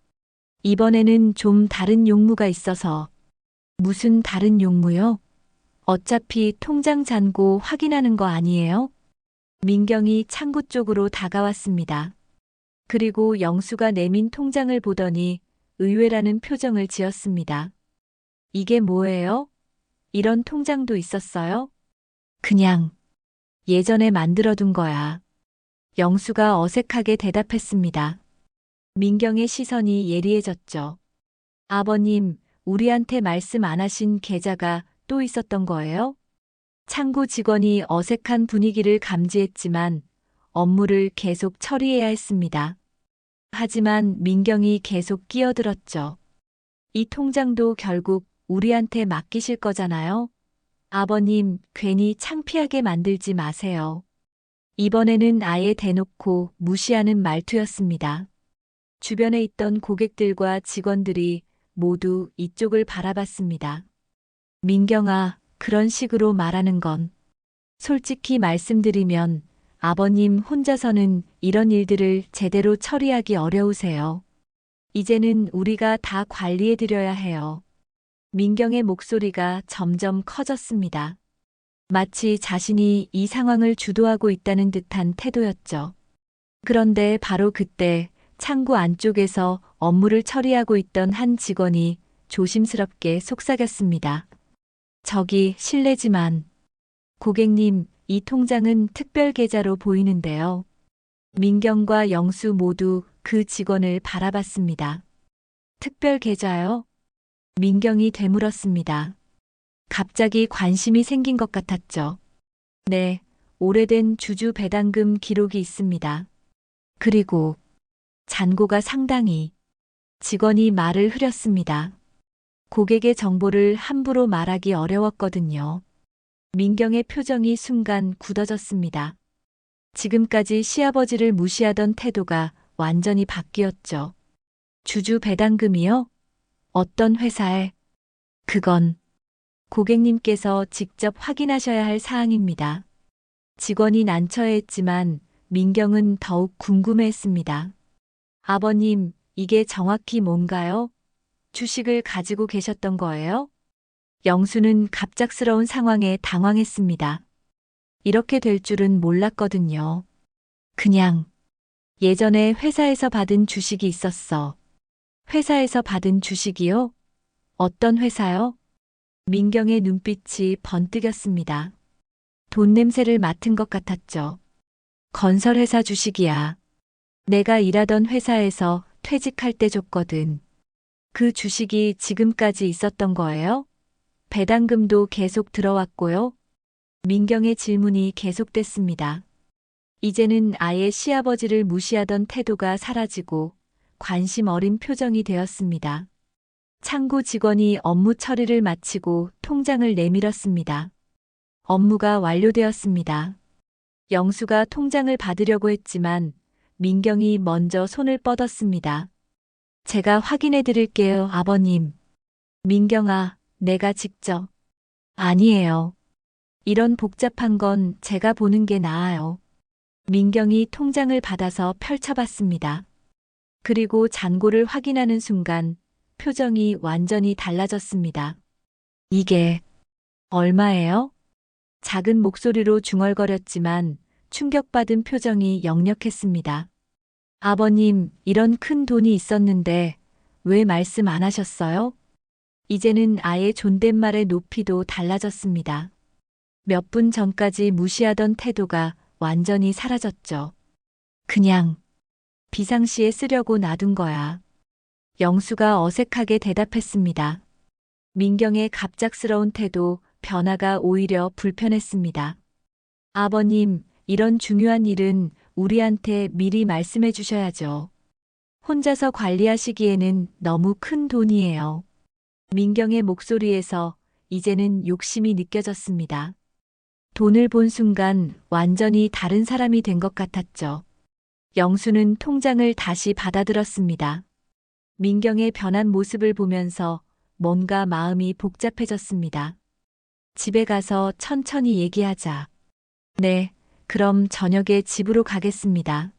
Speaker 2: 이번에는 좀 다른 용무가 있어서. 무슨 다른 용무요? 어차피 통장 잔고 확인하는 거 아니에요? 민경이 창구 쪽으로 다가왔습니다. 그리고 영수가 내민 통장을 보더니 의외라는 표정을 지었습니다. 이게 뭐예요? 이런 통장도 있었어요? 그냥 예전에 만들어둔 거야. 영수가 어색하게 대답했습니다. 민경의 시선이 예리해졌죠. 아버님, 우리한테 말씀 안 하신 계좌가 또 있었던 거예요? 창구 직원이 어색한 분위기를 감지했지만 업무를 계속 처리해야 했습니다. 하지만 민경이 계속 끼어들었죠. 이 통장도 결국 우리한테 맡기실 거잖아요? 아버님, 괜히 창피하게 만들지 마세요. 이번에는 아예 대놓고 무시하는 말투였습니다. 주변에 있던 고객들과 직원들이 모두 이쪽을 바라봤습니다. 민경아, 그런 식으로 말하는 건 솔직히 말씀드리면 아버님 혼자서는 이런 일들을 제대로 처리하기 어려우세요. 이제는 우리가 다 관리해드려야 해요. 민경의 목소리가 점점 커졌습니다. 마치 자신이 이 상황을 주도하고 있다는 듯한 태도였죠. 그런데 바로 그때 창구 안쪽에서 업무를 처리하고 있던 한 직원이 조심스럽게 속삭였습니다. 저기 실례지만 고객님, 이 통장은 특별 계좌로 보이는데요. 민경과 영수 모두 그 직원을 바라봤습니다. 특별 계좌요? 민경이 되물었습니다. 갑자기 관심이 생긴 것 같았죠. 네, 오래된 주주 배당금 기록이 있습니다. 그리고 잔고가 상당히. 직원이 말을 흐렸습니다. 고객의 정보를 함부로 말하기 어려웠거든요. 민경의 표정이 순간 굳어졌습니다. 지금까지 시아버지를 무시하던 태도가 완전히 바뀌었죠. 주주 배당금이요? 어떤 회사에? 그건 고객님께서 직접 확인하셔야 할 사항입니다. 직원이 난처해했지만 민경은 더욱 궁금해했습니다. 아버님, 이게 정확히 뭔가요? 주식을 가지고 계셨던 거예요? 영수는 갑작스러운 상황에 당황했습니다. 이렇게 될 줄은 몰랐거든요. 그냥 예전에 회사에서 받은 주식이 있었어. 회사에서 받은 주식이요? 어떤 회사요? 민경의 눈빛이 번뜩였습니다. 돈 냄새를 맡은 것 같았죠. 건설회사 주식이야. 내가 일하던 회사에서 퇴직할 때 줬거든. 그 주식이 지금까지 있었던 거예요? 배당금도 계속 들어왔고요. 민경의 질문이 계속됐습니다. 이제는 아예 시아버지를 무시하던 태도가 사라지고 관심 어린 표정이 되었습니다. 창구 직원이 업무 처리를 마치고 통장을 내밀었습니다. 업무가 완료되었습니다. 영수가 통장을 받으려고 했지만 민경이 먼저 손을 뻗었습니다. 제가 확인해 드릴게요, 아버님. 민경아, 내가 직접. 아니에요. 이런 복잡한 건 제가 보는 게 나아요. 민경이 통장을 받아서 펼쳐봤습니다. 그리고 잔고를 확인하는 순간 표정이 완전히 달라졌습니다. 이게 얼마예요? 작은 목소리로 중얼거렸지만 충격받은 표정이 역력했습니다. 아버님, 이런 큰 돈이 있었는데 왜 말씀 안 하셨어요? 이제는 아예 존댓말의 높이도 달라졌습니다. 몇 분 전까지 무시하던 태도가 완전히 사라졌죠. 그냥 비상시에 쓰려고 놔둔 거야. 영수가 어색하게 대답했습니다. 민경의 갑작스러운 태도, 변화가 오히려 불편했습니다. 아버님, 이런 중요한 일은 우리한테 미리 말씀해 주셔야죠. 혼자서 관리하시기에는 너무 큰 돈이에요. 민경의 목소리에서 이제는 욕심이 느껴졌습니다. 돈을 본 순간 완전히 다른 사람이 된 것 같았죠. 영수는 통장을 다시 받아들었습니다. 민경의 변한 모습을 보면서 뭔가 마음이 복잡해졌습니다. 집에 가서 천천히 얘기하자. 네, 그럼 저녁에 집으로 가겠습니다.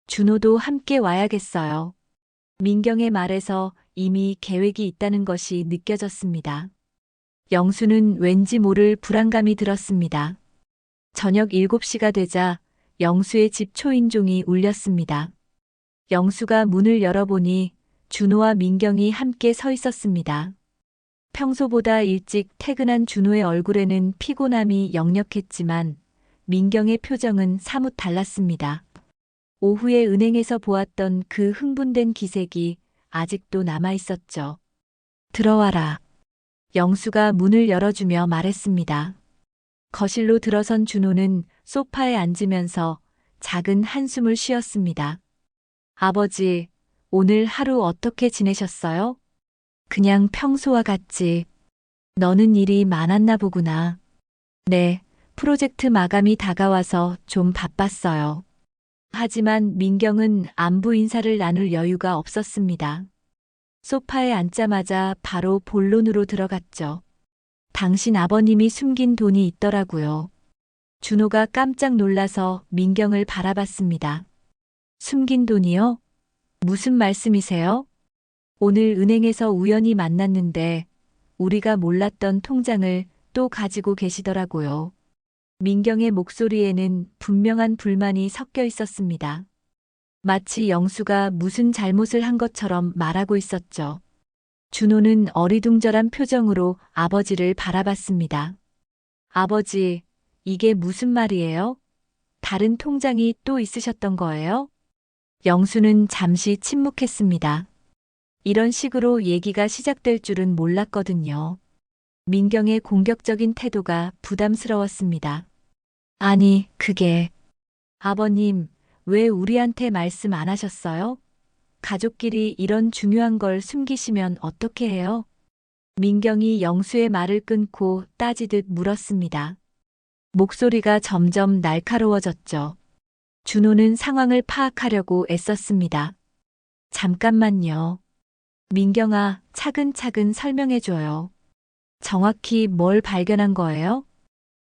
Speaker 2: 준호도 함께 와야겠어요. 민경의 말에서 이미 계획이 있다는 것이 느껴졌습니다. 영수는 왠지 모를 불안감이 들었습니다. 저녁 7시가 되자 영수의 집 초인종이 울렸습니다. 영수가 문을 열어보니 준호와 민경이 함께 서 있었습니다. 평소보다 일찍 퇴근한 준호의 얼굴에는 피곤함이 역력했지만 민경의 표정은 사뭇 달랐습니다. 오후에 은행에서 보았던 그 흥분된 기색이 아직도 남아 있었죠. 들어와라. 영수가 문을 열어주며 말했습니다. 거실로 들어선 준호는 소파에 앉으면서 작은 한숨을 쉬었습니다. 아버지, 오늘 하루 어떻게 지내셨어요? 그냥 평소와 같지. 너는 일이 많았나 보구나. 네, 프로젝트 마감이 다가와서 좀 바빴어요. 하지만 민경은 안부 인사를 나눌 여유가 없었습니다. 소파에 앉자마자 바로 본론으로 들어갔죠. 당신 아버님이 숨긴 돈이 있더라고요. 준호가 깜짝 놀라서 민경을 바라봤습니다. 숨긴 돈이요? 무슨 말씀이세요? 오늘 은행에서 우연히 만났는데 우리가 몰랐던 통장을 또 가지고 계시더라고요. 민경의 목소리에는 분명한 불만이 섞여 있었습니다. 마치 영수가 무슨 잘못을 한 것처럼 말하고 있었죠. 준호는 어리둥절한 표정으로 아버지를 바라봤습니다. 아버지, 이게 무슨 말이에요? 다른 통장이 또 있으셨던 거예요? 영수는 잠시 침묵했습니다. 이런 식으로 얘기가 시작될 줄은 몰랐거든요. 민경의 공격적인 태도가 부담스러웠습니다. 아니, 그게. 아버님, 왜 우리한테 말씀 안 하셨어요? 가족끼리 이런 중요한 걸 숨기시면 어떻게 해요? 민경이 영수의 말을 끊고 따지듯 물었습니다. 목소리가 점점 날카로워졌죠. 준호는 상황을 파악하려고 애썼습니다. 잠깐만요. 민경아, 차근차근 설명해줘요. 정확히 뭘 발견한 거예요?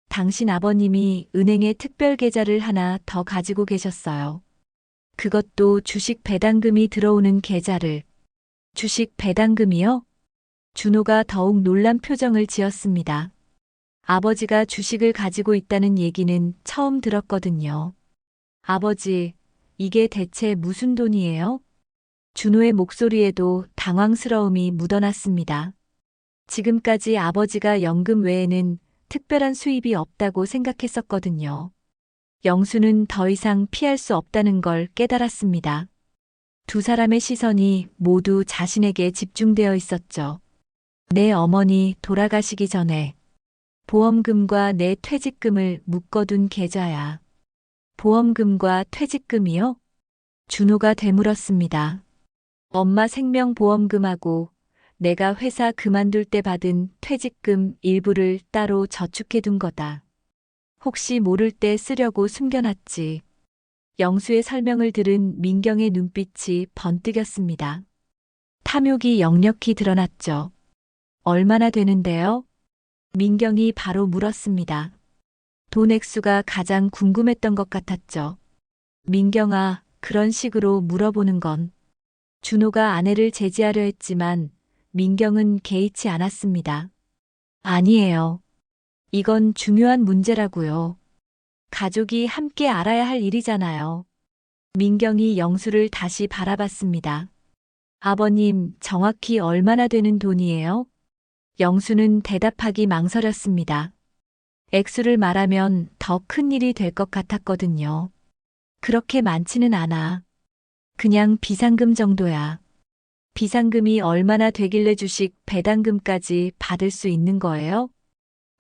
Speaker 2: 당신 아버님이 은행에 특별 계좌를 하나 더 가지고 계셨어요. 그것도 주식 배당금이 들어오는 계좌를. 주식 배당금이요? 준호가 더욱 놀란 표정을 지었습니다. 아버지가 주식을 가지고 있다는 얘기는 처음 들었거든요. 아버지, 이게 대체 무슨 돈이에요? 준호의 목소리에도 당황스러움이 묻어났습니다. 지금까지 아버지가 연금 외에는 특별한 수입이 없다고 생각했었거든요. 영수는 더 이상 피할 수 없다는 걸 깨달았습니다. 두 사람의 시선이 모두 자신에게 집중되어 있었죠. 내 어머니 돌아가시기 전에 보험금과 내 퇴직금을 묶어둔 계좌야. 보험금과 퇴직금이요? 준호가 되물었습니다. 엄마 생명보험금하고 내가 회사 그만둘 때 받은 퇴직금 일부를 따로 저축해둔 거다. 혹시 모를 때 쓰려고 숨겨놨지. 영수의 설명을 들은 민경의 눈빛이 번뜩였습니다. 탐욕이 역력히 드러났죠. 얼마나 되는데요? 민경이 바로 물었습니다. 돈 액수가 가장 궁금했던 것 같았죠. 민경아, 그런 식으로 물어보는 건. 준호가 아내를 제지하려 했지만 민경은 개의치 않았습니다. 아니에요. 이건 중요한 문제라고요. 가족이 함께 알아야 할 일이잖아요. 민경이 영수를 다시 바라봤습니다. 아버님, 정확히 얼마나 되는 돈이에요? 영수는 대답하기 망설였습니다. 액수를 말하면 더 큰 일이 될 것 같았거든요. 그렇게 많지는 않아. 그냥 비상금 정도야. 비상금이 얼마나 되길래 주식 배당금까지 받을 수 있는 거예요?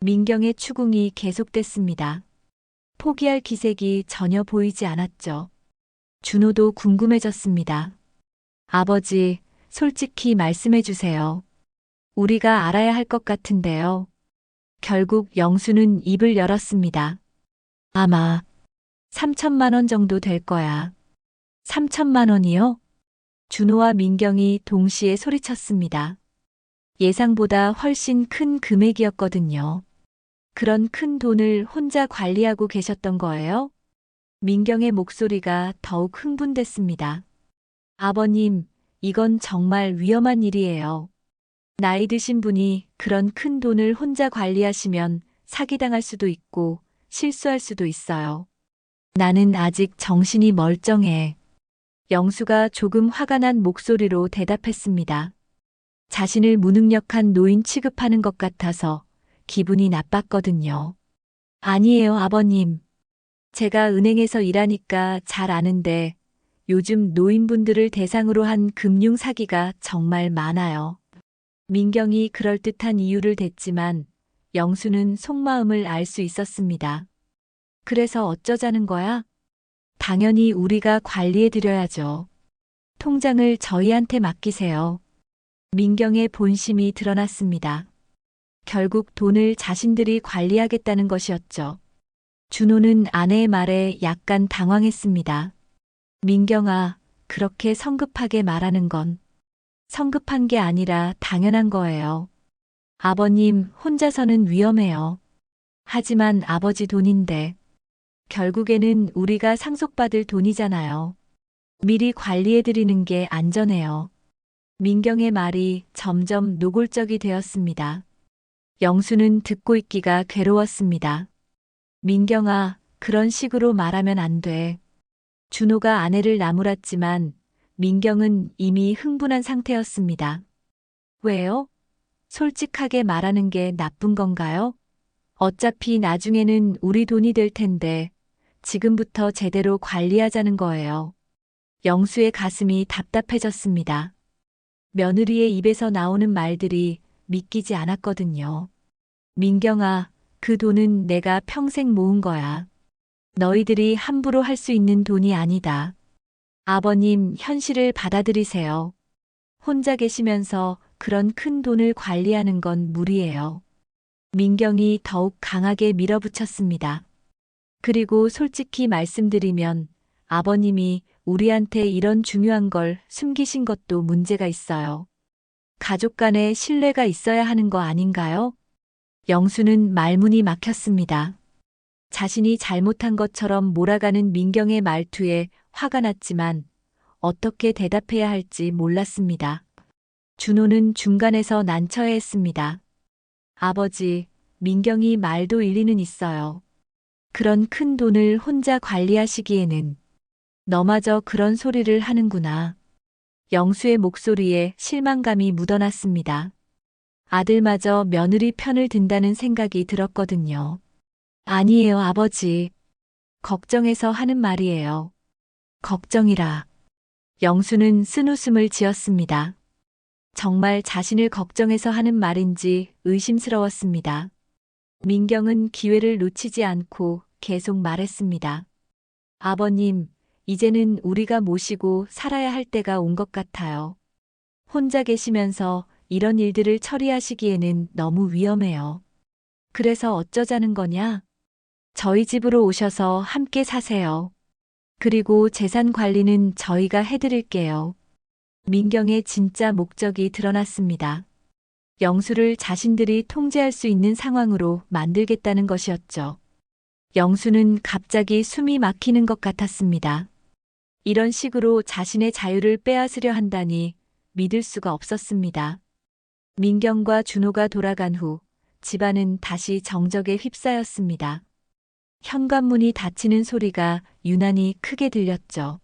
Speaker 2: 민경의 추궁이 계속됐습니다. 포기할 기색이 전혀 보이지 않았죠. 준호도 궁금해졌습니다. 아버지, 솔직히 말씀해 주세요. 우리가 알아야 할 것 같은데요. 결국 영수는 입을 열었습니다. 아마 3천만 원 정도 될 거야. 3천만 원이요? 준호와 민경이 동시에 소리쳤습니다. 예상보다 훨씬 큰 금액이었거든요. 그런 큰 돈을 혼자 관리하고 계셨던 거예요? 민경의 목소리가 더욱 흥분됐습니다. 아버님, 이건 정말 위험한 일이에요. 나이 드신 분이 그런 큰 돈을 혼자 관리하시면 사기당할 수도 있고 실수할 수도 있어요. 나는 아직 정신이 멀쩡해. 영수가 조금 화가 난 목소리로 대답했습니다. 자신을 무능력한 노인 취급하는 것 같아서 기분이 나빴거든요. 아니에요, 아버님. 제가 은행에서 일하니까 잘 아는데 요즘 노인분들을 대상으로 한 금융 사기가 정말 많아요. 민경이 그럴듯한 이유를 댔지만 영수는 속마음을 알 수 있었습니다. 그래서 어쩌자는 거야? 당연히 우리가 관리해드려야죠. 통장을 저희한테 맡기세요. 민경의 본심이 드러났습니다. 결국 돈을 자신들이 관리하겠다는 것이었죠. 준호는 아내의 말에 약간 당황했습니다. 민경아, 그렇게 성급하게 말하는 건 성급한 게 아니라 당연한 거예요. 아버님, 혼자서는 위험해요. 하지만 아버지 돈인데 결국에는 우리가 상속받을 돈이잖아요. 미리 관리해드리는 게 안전해요. 민경의 말이 점점 노골적이 되었습니다. 영수는 듣고 있기가 괴로웠습니다. 민경아, 그런 식으로 말하면 안 돼. 준호가 아내를 나무랐지만 민경은 이미 흥분한 상태였습니다. 왜요? 솔직하게 말하는 게 나쁜 건가요? 어차피 나중에는 우리 돈이 될 텐데 지금부터 제대로 관리하자는 거예요. 영수의 가슴이 답답해졌습니다. 며느리의 입에서 나오는 말들이 믿기지 않았거든요. 민경아, 그 돈은 내가 평생 모은 거야. 너희들이 함부로 할 수 있는 돈이 아니다. 아버님, 현실을 받아들이세요. 혼자 계시면서 그런 큰 돈을 관리하는 건 무리예요. 민경이 더욱 강하게 밀어붙였습니다. 그리고 솔직히 말씀드리면 아버님이 우리한테 이런 중요한 걸 숨기신 것도 문제가 있어요. 가족 간에 신뢰가 있어야 하는 거 아닌가요? 영수는 말문이 막혔습니다. 자신이 잘못한 것처럼 몰아가는 민경의 말투에 화가 났지만 어떻게 대답해야 할지 몰랐습니다. 준호는 중간에서 난처해했습니다. 아버지, 민경이 말도 일리는 있어요. 그런 큰 돈을 혼자 관리하시기에는 너마저 그런 소리를 하는구나. 영수의 목소리에 실망감이 묻어났습니다. 아들마저 며느리 편을 든다는 생각이 들었거든요. 아니에요, 아버지. 걱정해서 하는 말이에요. 걱정이라. 영수는 쓴웃음을 지었습니다. 정말 자신을 걱정해서 하는 말인지 의심스러웠습니다. 민경은 기회를 놓치지 않고 계속 말했습니다. 아버님, 이제는 우리가 모시고 살아야 할 때가 온 것 같아요. 혼자 계시면서 이런 일들을 처리하시기에는 너무 위험해요. 그래서 어쩌자는 거냐? 저희 집으로 오셔서 함께 사세요. 그리고 재산 관리는 저희가 해드릴게요. 민경의 진짜 목적이 드러났습니다. 영수를 자신들이 통제할 수 있는 상황으로 만들겠다는 것이었죠. 영수는 갑자기 숨이 막히는 것 같았습니다. 이런 식으로 자신의 자유를 빼앗으려 한다니 믿을 수가 없었습니다. 민경과 준호가 돌아간 후 집안은 다시 정적에 휩싸였습니다. 현관문이 닫히는 소리가 유난히 크게 들렸죠.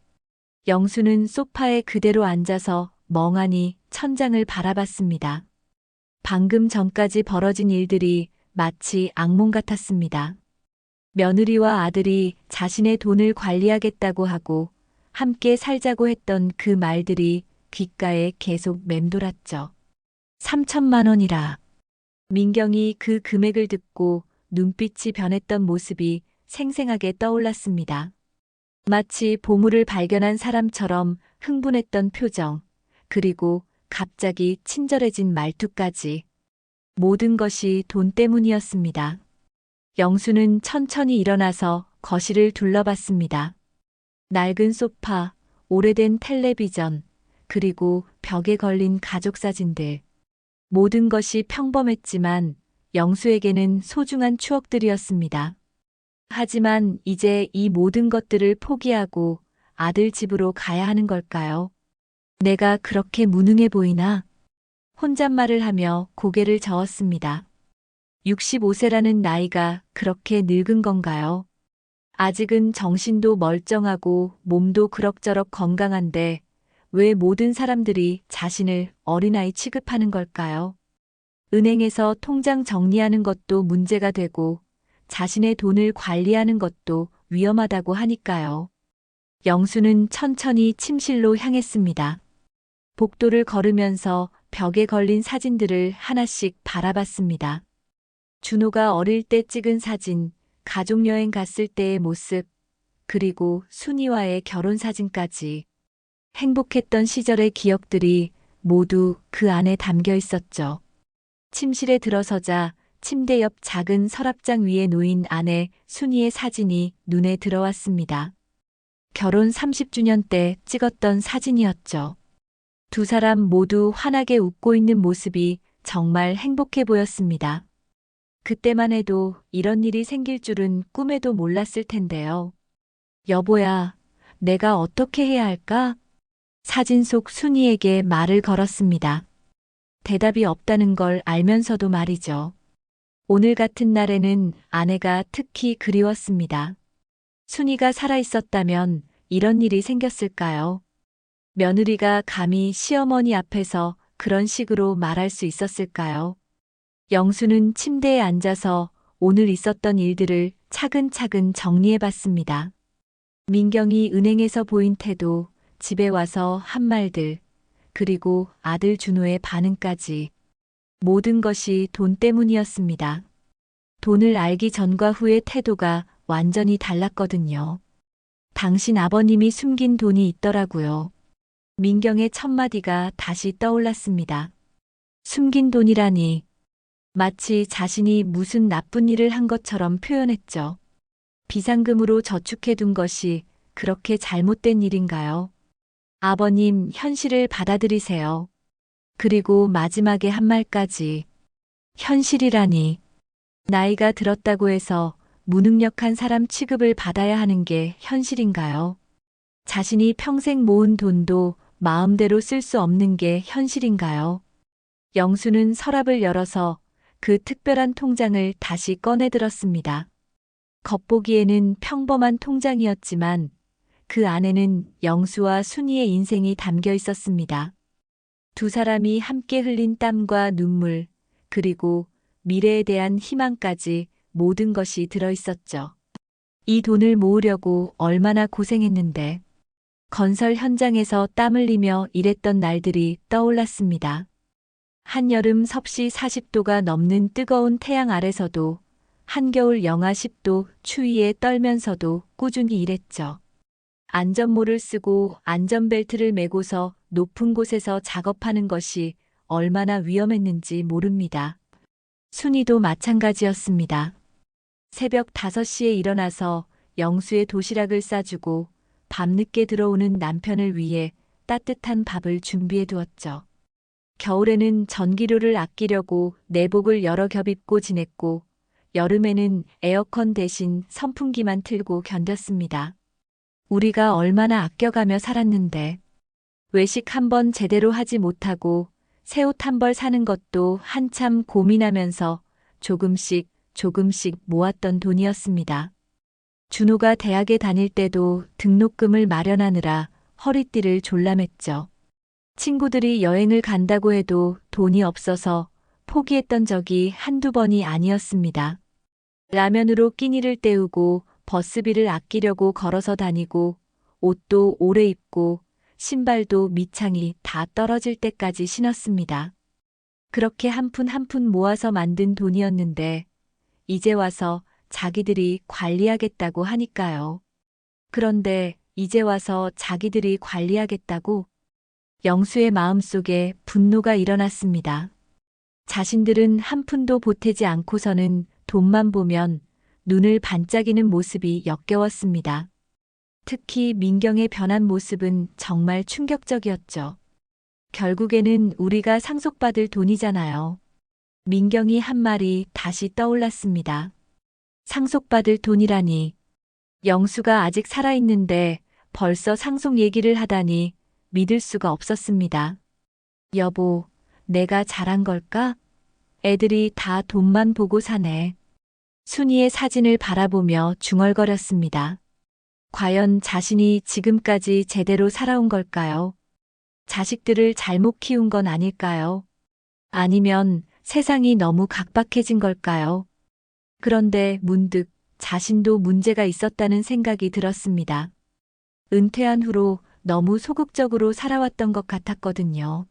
Speaker 2: 영수는 소파에 그대로 앉아서 멍하니 천장을 바라봤습니다. 방금 전까지 벌어진 일들이 마치 악몽 같았습니다. 며느리와 아들이 자신의 돈을 관리하겠다고 하고 함께 살자고 했던 그 말들이 귓가에 계속 맴돌았죠. 3천만 원이라. 민경이 그 금액을 듣고 눈빛이 변했던 모습이 생생하게 떠올랐습니다. 마치 보물을 발견한 사람처럼 흥분했던 표정, 그리고 갑자기 친절해진 말투까지. 모든 것이 돈 때문이었습니다. 영수는 천천히 일어나서 거실을 둘러봤습니다. 낡은 소파, 오래된 텔레비전, 그리고 벽에 걸린 가족 사진들. 모든 것이 평범했지만 영수에게는 소중한 추억들이었습니다. 하지만 이제 이 모든 것들을 포기하고 아들 집으로 가야 하는 걸까요? 내가 그렇게 무능해 보이나? 혼잣말을 하며 고개를 저었습니다. 65세라는 나이가 그렇게 늙은 건가요? 아직은 정신도 멀쩡하고 몸도 그럭저럭 건강한데 왜 모든 사람들이 자신을 어린아이 취급하는 걸까요? 은행에서 통장 정리하는 것도 문제가 되고 자신의 돈을 관리하는 것도 위험하다고 하니까요. 영수는 천천히 침실로 향했습니다. 복도를 걸으면서 벽에 걸린 사진들을 하나씩 바라봤습니다. 준호가 어릴 때 찍은 사진, 가족여행 갔을 때의 모습, 그리고 순이와의 결혼 사진까지. 행복했던 시절의 기억들이 모두 그 안에 담겨 있었죠. 침실에 들어서자 침대 옆 작은 서랍장 위에 놓인 아내 순이의 사진이 눈에 들어왔습니다. 결혼 30주년 때 찍었던 사진이었죠. 두 사람 모두 환하게 웃고 있는 모습이 정말 행복해 보였습니다. 그때만 해도 이런 일이 생길 줄은 꿈에도 몰랐을 텐데요. 여보야, 내가 어떻게 해야 할까? 사진 속 순이에게 말을 걸었습니다. 대답이 없다는 걸 알면서도 말이죠. 오늘 같은 날에는 아내가 특히 그리웠습니다. 순이가 살아있었다면 이런 일이 생겼을까요? 며느리가 감히 시어머니 앞에서 그런 식으로 말할 수 있었을까요? 영수는 침대에 앉아서 오늘 있었던 일들을 차근차근 정리해봤습니다. 민경이 은행에서 보인 태도, 집에 와서 한 말들, 그리고 아들 준호의 반응까지. 모든 것이 돈 때문이었습니다. 돈을 알기 전과 후의 태도가 완전히 달랐거든요. 당신 아버님이 숨긴 돈이 있더라고요. 민경의 첫마디가 다시 떠올랐습니다. 숨긴 돈이라니. 마치 자신이 무슨 나쁜 일을 한 것처럼 표현했죠. 비상금으로 저축해둔 것이 그렇게 잘못된 일인가요? 아버님, 현실을 받아들이세요. 그리고 마지막에 한 말까지. 현실이라니. 나이가 들었다고 해서 무능력한 사람 취급을 받아야 하는 게 현실인가요? 자신이 평생 모은 돈도 마음대로 쓸 수 없는 게 현실인가요? 영수는 서랍을 열어서 그 특별한 통장을 다시 꺼내 들었습니다. 겉보기에는 평범한 통장이었지만 그 안에는 영수와 순이의 인생이 담겨 있었습니다. 두 사람이 함께 흘린 땀과 눈물, 그리고 미래에 대한 희망까지 모든 것이 들어 있었죠. 이 돈을 모으려고 얼마나 고생했는데. 건설 현장에서 땀 흘리며 일했던 날들이 떠올랐습니다. 한여름 섭씨 40도가 넘는 뜨거운 태양 아래서도, 한겨울 영하 10도 추위에 떨면서도 꾸준히 일했죠. 안전모를 쓰고 안전벨트를 매고서 높은 곳에서 작업하는 것이 얼마나 위험했는지 모릅니다. 순이도 마찬가지였습니다. 새벽 5시에 일어나서 영수의 도시락을 싸주고 밤늦게 들어오는 남편을 위해 따뜻한 밥을 준비해 두었죠. 겨울에는 전기료를 아끼려고 내복을 여러 겹 입고 지냈고, 여름에는 에어컨 대신 선풍기만 틀고 견뎠습니다. 우리가 얼마나 아껴가며 살았는데, 외식 한 번 제대로 하지 못하고 새 옷 한 벌 사는 것도 한참 고민하면서 조금씩 모았던 돈이었습니다. 준호가 대학에 다닐 때도 등록금을 마련하느라 허리띠를 졸라맸죠. 친구들이 여행을 간다고 해도 돈이 없어서 포기했던 적이 한두 번이 아니었습니다. 라면으로 끼니를 때우고 버스비를 아끼려고 걸어서 다니고 옷도 오래 입고 신발도 밑창이 다 떨어질 때까지 신었습니다. 그렇게 한 푼 한 푼 모아서 만든 돈이었는데 이제 와서 자기들이 관리하겠다고 하니까요. 그런데 이제 와서 자기들이 관리하겠다고? 영수의 마음속에 분노가 일어났습니다. 자신들은 한 푼도 보태지 않고서는 돈만 보면 눈을 반짝이는 모습이 역겨웠습니다. 특히 민경의 변한 모습은 정말 충격적이었죠. 결국에는 우리가 상속받을 돈이잖아요. 민경이 한 말이 다시 떠올랐습니다. 상속받을 돈이라니. 영수가 아직 살아있는데 벌써 상속 얘기를 하다니 믿을 수가 없었습니다. 여보, 내가 잘한 걸까? 애들이 다 돈만 보고 사네. 순이의 사진을 바라보며 중얼거렸습니다. 과연 자신이 지금까지 제대로 살아온 걸까요? 자식들을 잘못 키운 건 아닐까요? 아니면 세상이 너무 각박해진 걸까요? 그런데 문득 자신도 문제가 있었다는 생각이 들었습니다. 은퇴한 후로 너무 소극적으로 살아왔던 것 같았거든요.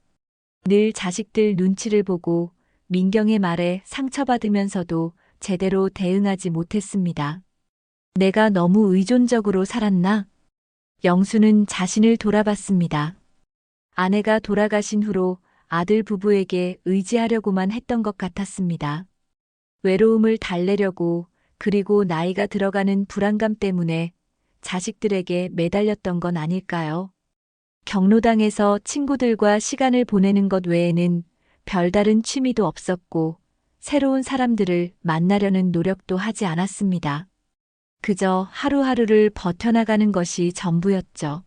Speaker 2: 늘 자식들 눈치를 보고 민경의 말에 상처받으면서도 제대로 대응하지 못했습니다. 내가 너무 의존적으로 살았나? 영수는 자신을 돌아봤습니다. 아내가 돌아가신 후로 아들 부부에게 의지하려고만 했던 것 같았습니다. 외로움을 달래려고, 그리고 나이가 들어가는 불안감 때문에 자식들에게 매달렸던 건 아닐까요? 경로당에서 친구들과 시간을 보내는 것 외에는 별다른 취미도 없었고, 새로운 사람들을 만나려는 노력도 하지 않았습니다. 그저 하루하루를 버텨나가는 것이 전부였죠.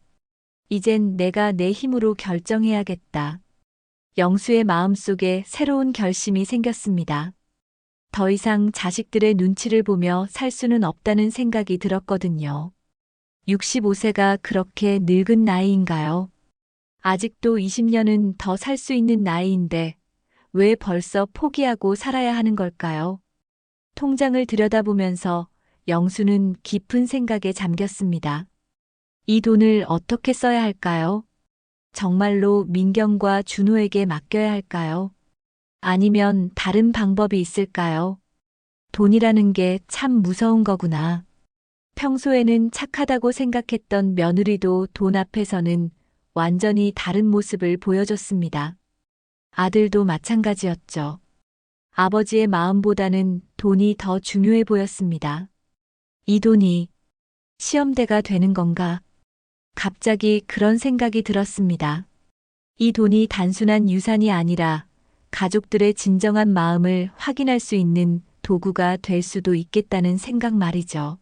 Speaker 2: 이젠 내가 내 힘으로 결정해야겠다. 영수의 마음속에 새로운 결심이 생겼습니다. 더 이상 자식들의 눈치를 보며 살 수는 없다는 생각이 들었거든요. 65세가 그렇게 늙은 나이인가요? 아직도 20년은 더 살 수 있는 나이인데 왜 벌써 포기하고 살아야 하는 걸까요? 통장을 들여다보면서 영수는 깊은 생각에 잠겼습니다. 이 돈을 어떻게 써야 할까요? 정말로 민경과 준호에게 맡겨야 할까요? 아니면 다른 방법이 있을까요? 돈이라는 게 참 무서운 거구나. 평소에는 착하다고 생각했던 며느리도 돈 앞에서는 완전히 다른 모습을 보여줬습니다. 아들도 마찬가지였죠. 아버지의 마음보다는 돈이 더 중요해 보였습니다. 이 돈이 시험대가 되는 건가? 갑자기 그런 생각이 들었습니다. 이 돈이 단순한 유산이 아니라 가족들의 진정한 마음을 확인할 수 있는 도구가 될 수도 있겠다는 생각 말이죠.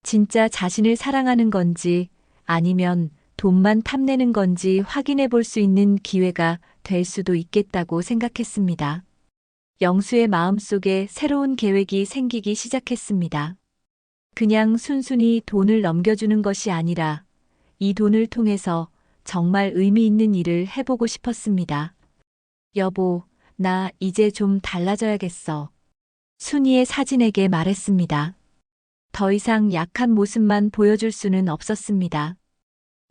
Speaker 2: 진짜 자신을 사랑하는 건지 아니면 돈만 탐내는 건지 확인해 볼 수 있는 기회가 될 수도 있겠다고 생각했습니다. 영수의 마음속에 새로운 계획이 생기기 시작했습니다. 그냥 순순히 돈을 넘겨주는 것이 아니라 이 돈을 통해서 정말 의미 있는 일을 해보고 싶었습니다. 여보, 나 이제 좀 달라져야겠어. 순이의 사진에게 말했습니다. 더 이상 약한 모습만 보여줄 수는 없었습니다.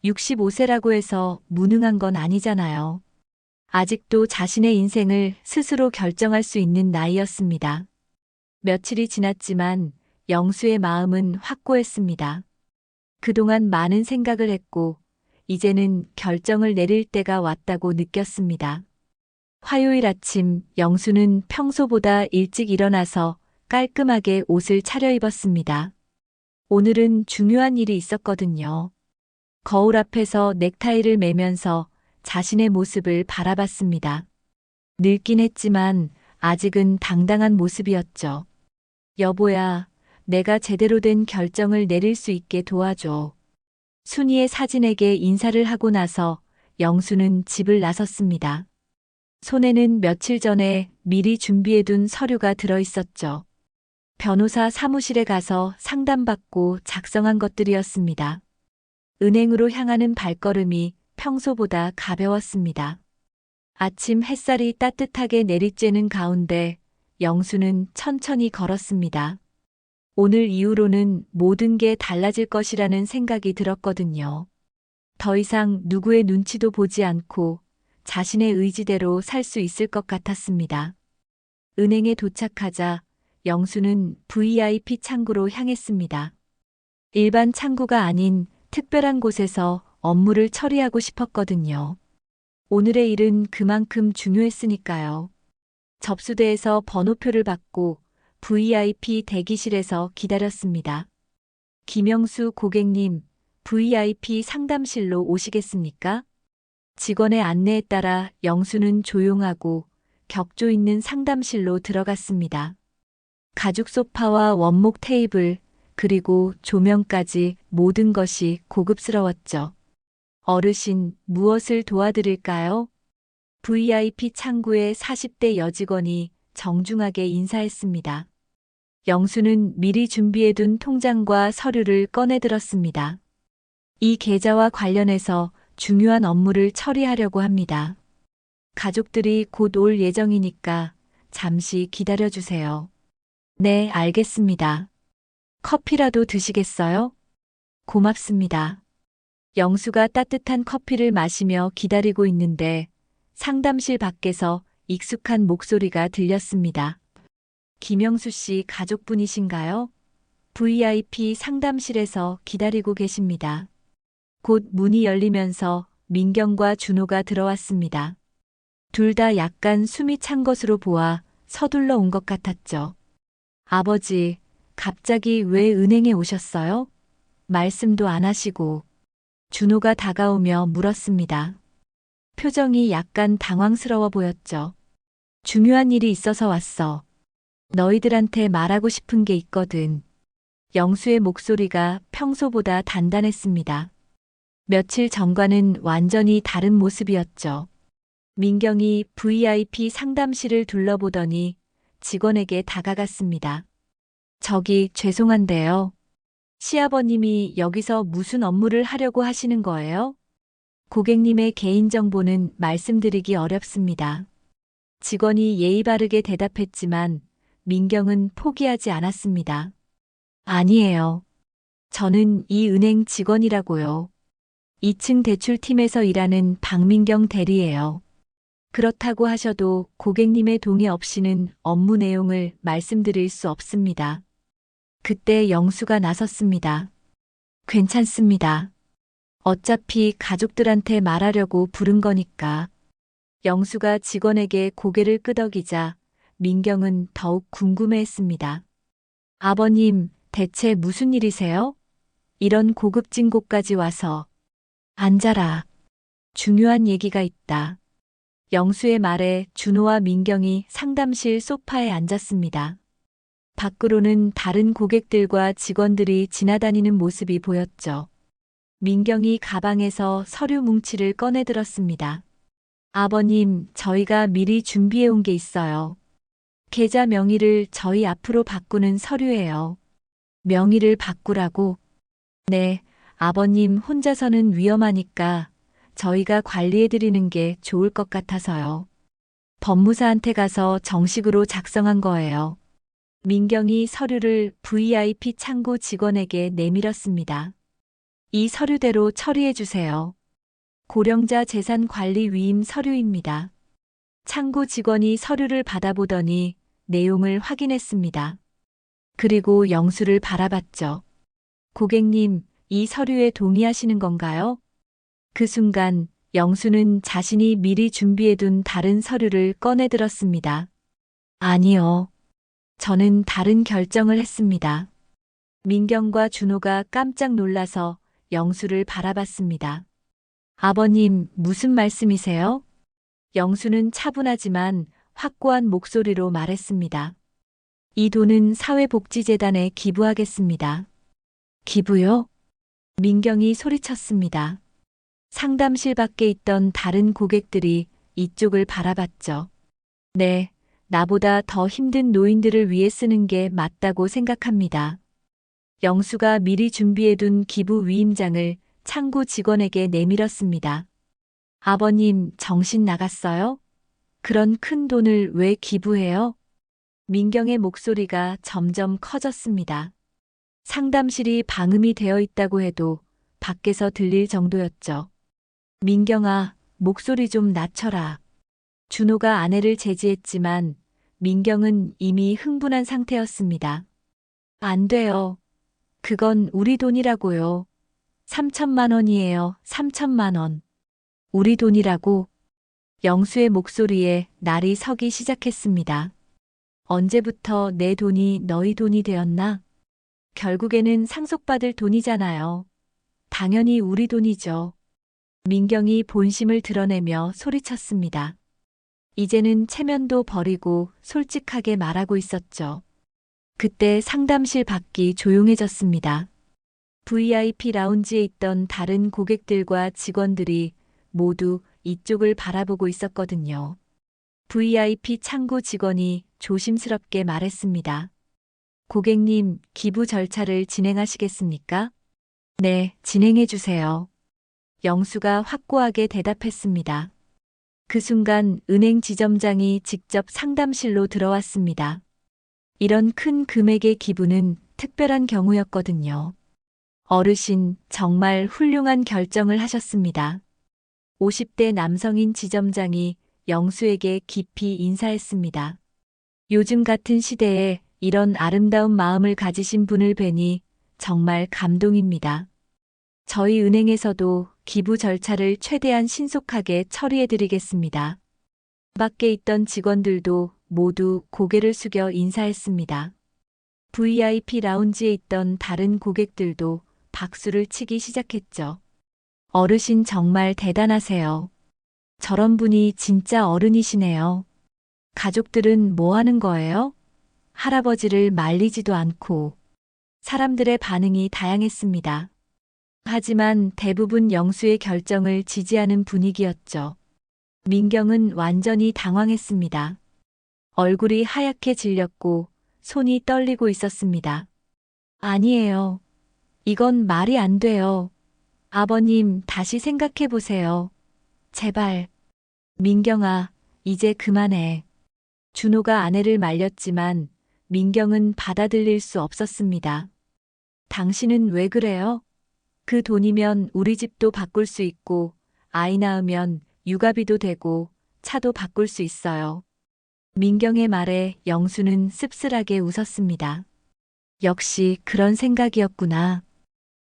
Speaker 2: 65세라고 해서 무능한 건 아니잖아요. 아직도 자신의 인생을 스스로 결정할 수 있는 나이였습니다. 며칠이 지났지만 영수의 마음은 확고했습니다. 그동안 많은 생각을 했고 이제는 결정을 내릴 때가 왔다고 느꼈습니다. 화요일 아침 영수는 평소보다 일찍 일어나서 깔끔하게 옷을 차려입었습니다. 오늘은 중요한 일이 있었거든요. 거울 앞에서 넥타이를 매면서 자신의 모습을 바라봤습니다. 늙긴 했지만 아직은 당당한 모습이었죠. 여보야, 내가 제대로 된 결정을 내릴 수 있게 도와줘. 순이의 사진에게 인사를 하고 나서 영수는 집을 나섰습니다. 손에는 며칠 전에 미리 준비해둔 서류가 들어 있었죠. 변호사 사무실에 가서 상담받고 작성한 것들이었습니다. 은행으로 향하는 발걸음이 평소보다 가벼웠습니다. 아침 햇살이 따뜻하게 내리쬐는 가운데 영수는 천천히 걸었습니다. 오늘 이후로는 모든 게 달라질 것이라는 생각이 들었거든요. 더 이상 누구의 눈치도 보지 않고 자신의 의지대로 살 수 있을 것 같았습니다. 은행에 도착하자 영수는 VIP 창구로 향했습니다. 일반 창구가 아닌 특별한 곳에서 업무를 처리하고 싶었거든요. 오늘의 일은 그만큼 중요했으니까요. 접수대에서 번호표를 받고 VIP 대기실에서 기다렸습니다. 김영수 고객님, VIP 상담실로 오시겠습니까? 직원의 안내에 따라 영수는 조용하고 격조 있는 상담실로 들어갔습니다. 가죽 소파와 원목 테이블, 그리고 조명까지 모든 것이 고급스러웠죠. 어르신, 무엇을 도와드릴까요? VIP 창구의 40대 여직원이 정중하게 인사했습니다. 영수는 미리 준비해둔 통장과 서류를 꺼내들었습니다. 이 계좌와 관련해서 중요한 업무를 처리하려고 합니다. 가족들이 곧 올 예정이니까 잠시 기다려주세요. 네, 알겠습니다. 커피라도 드시겠어요? 고맙습니다. 영수가 따뜻한 커피를 마시며 기다리고 있는데 상담실 밖에서 익숙한 목소리가 들렸습니다. 김영수 씨 가족분이신가요? VIP 상담실에서 기다리고 계십니다. 곧 문이 열리면서 민경과 준호가 들어왔습니다. 둘 다 약간 숨이 찬 것으로 보아 서둘러 온 것 같았죠. 아버지, 갑자기 왜 은행에 오셨어요? 말씀도 안 하시고. 준호가 다가오며 물었습니다. 표정이 약간 당황스러워 보였죠. 중요한 일이 있어서 왔어. 너희들한테 말하고 싶은 게 있거든. 영수의 목소리가 평소보다 단단했습니다. 며칠 전과는 완전히 다른 모습이었죠. 민경이 VIP 상담실을 둘러보더니 직원에게 다가갔습니다. 저기 죄송한데요. 시아버님이 여기서 무슨 업무를 하려고 하시는 거예요? 고객님의 개인정보는 말씀드리기 어렵습니다. 직원이 예의 바르게 대답했지만 민경은 포기하지 않았습니다. 아니에요. 저는 이 은행 직원이라고요. 2층 대출팀에서 일하는 박민경 대리예요. 그렇다고 하셔도 고객님의 동의 없이는 업무 내용을 말씀드릴 수 없습니다. 그때 영수가 나섰습니다. 괜찮습니다. 어차피 가족들한테 말하려고 부른 거니까. 영수가 직원에게 고개를 끄덕이자 민경은 더욱 궁금해했습니다. 아버님, 대체 무슨 일이세요? 이런 고급진 곳까지 와서. 앉아라. 중요한 얘기가 있다. 영수의 말에 준호와 민경이 상담실 소파에 앉았습니다. 밖으로는 다른 고객들과 직원들이 지나다니는 모습이 보였죠. 민경이 가방에서 서류 뭉치를 꺼내들었습니다. 아버님, 저희가 미리 준비해 온 게 있어요. 계좌 명의를 저희 앞으로 바꾸는 서류예요. 명의를 바꾸라고? 네, 아버님 혼자서는 위험하니까 저희가 관리해드리는 게 좋을 것 같아서요. 법무사한테 가서 정식으로 작성한 거예요. 민경이 서류를 VIP 창구 직원에게 내밀었습니다. 이 서류대로 처리해 주세요. 고령자 재산 관리 위임 서류입니다. 창구 직원이 서류를 받아보더니 내용을 확인했습니다. 그리고 영수를 바라봤죠. 고객님, 이 서류에 동의하시는 건가요? 그 순간 영수는 자신이 미리 준비해둔 다른 서류를 꺼내들었습니다. 아니요. 저는 다른 결정을 했습니다. 민경과 준호가 깜짝 놀라서 영수를 바라봤습니다. 아버님, 무슨 말씀이세요? 영수는 차분하지만 확고한 목소리로 말했습니다. 이 돈은 사회복지재단에 기부하겠습니다. 기부요? 민경이 소리쳤습니다. 상담실 밖에 있던 다른 고객들이 이쪽을 바라봤죠. 네, 나보다 더 힘든 노인들을 위해 쓰는 게 맞다고 생각합니다. 영수가 미리 준비해둔 기부 위임장을 창구 직원에게 내밀었습니다. 아버님, 정신 나갔어요? 그런 큰 돈을 왜 기부해요? 민경의 목소리가 점점 커졌습니다. 상담실이 방음이 되어 있다고 해도 밖에서 들릴 정도였죠. 민경아, 목소리 좀 낮춰라. 준호가 아내를 제지했지만 민경은 이미 흥분한 상태였습니다. 안 돼요. 그건 우리 돈이라고요. 3천만 원이에요. 3천만 원. 우리 돈이라고. 영수의 목소리에 날이 서기 시작했습니다. 언제부터 내 돈이 너희 돈이 되었나? 결국에는 상속받을 돈이잖아요. 당연히 우리 돈이죠. 민경이 본심을 드러내며 소리쳤습니다. 이제는 체면도 버리고 솔직하게 말하고 있었죠. 그때 상담실 밖이 조용해졌습니다. VIP 라운지에 있던 다른 고객들과 직원들이 모두 이쪽을 바라보고 있었거든요. VIP 창구 직원이 조심스럽게 말했습니다. 고객님, 기부 절차를 진행하시겠습니까? 네, 진행해 주세요. 영수가 확고하게 대답했습니다. 그 순간 은행 지점장이 직접 상담실로 들어왔습니다. 이런 큰 금액의 기부는 특별한 경우였거든요. 어르신, 정말 훌륭한 결정을 하셨습니다. 50대 남성인 지점장이 영수에게 깊이 인사했습니다. 요즘 같은 시대에 이런 아름다운 마음을 가지신 분을 뵈니 정말 감동입니다. 저희 은행에서도 기부 절차를 최대한 신속하게 처리해드리겠습니다. 밖에 있던 직원들도 모두 고개를 숙여 인사했습니다. VIP 라운지에 있던 다른 고객들도 박수를 치기 시작했죠. 어르신 정말 대단하세요. 저런 분이 진짜 어른이시네요. 가족들은 뭐 하는 거예요? 할아버지를 말리지도 않고. 사람들의 반응이 다양했습니다. 하지만 대부분 영수의 결정을 지지하는 분위기였죠. 민경은 완전히 당황했습니다. 얼굴이 하얗게 질렸고 손이 떨리고 있었습니다. 아니에요. 이건 말이 안 돼요. 아버님, 다시 생각해 보세요. 제발. 민경아, 이제 그만해. 준호가 아내를 말렸지만 민경은 받아들일 수 없었습니다. 당신은 왜 그래요? 그 돈이면 우리 집도 바꿀 수 있고, 아이 낳으면 육아비도 되고, 차도 바꿀 수 있어요. 민경의 말에 영수는 씁쓸하게 웃었습니다. 역시 그런 생각이었구나.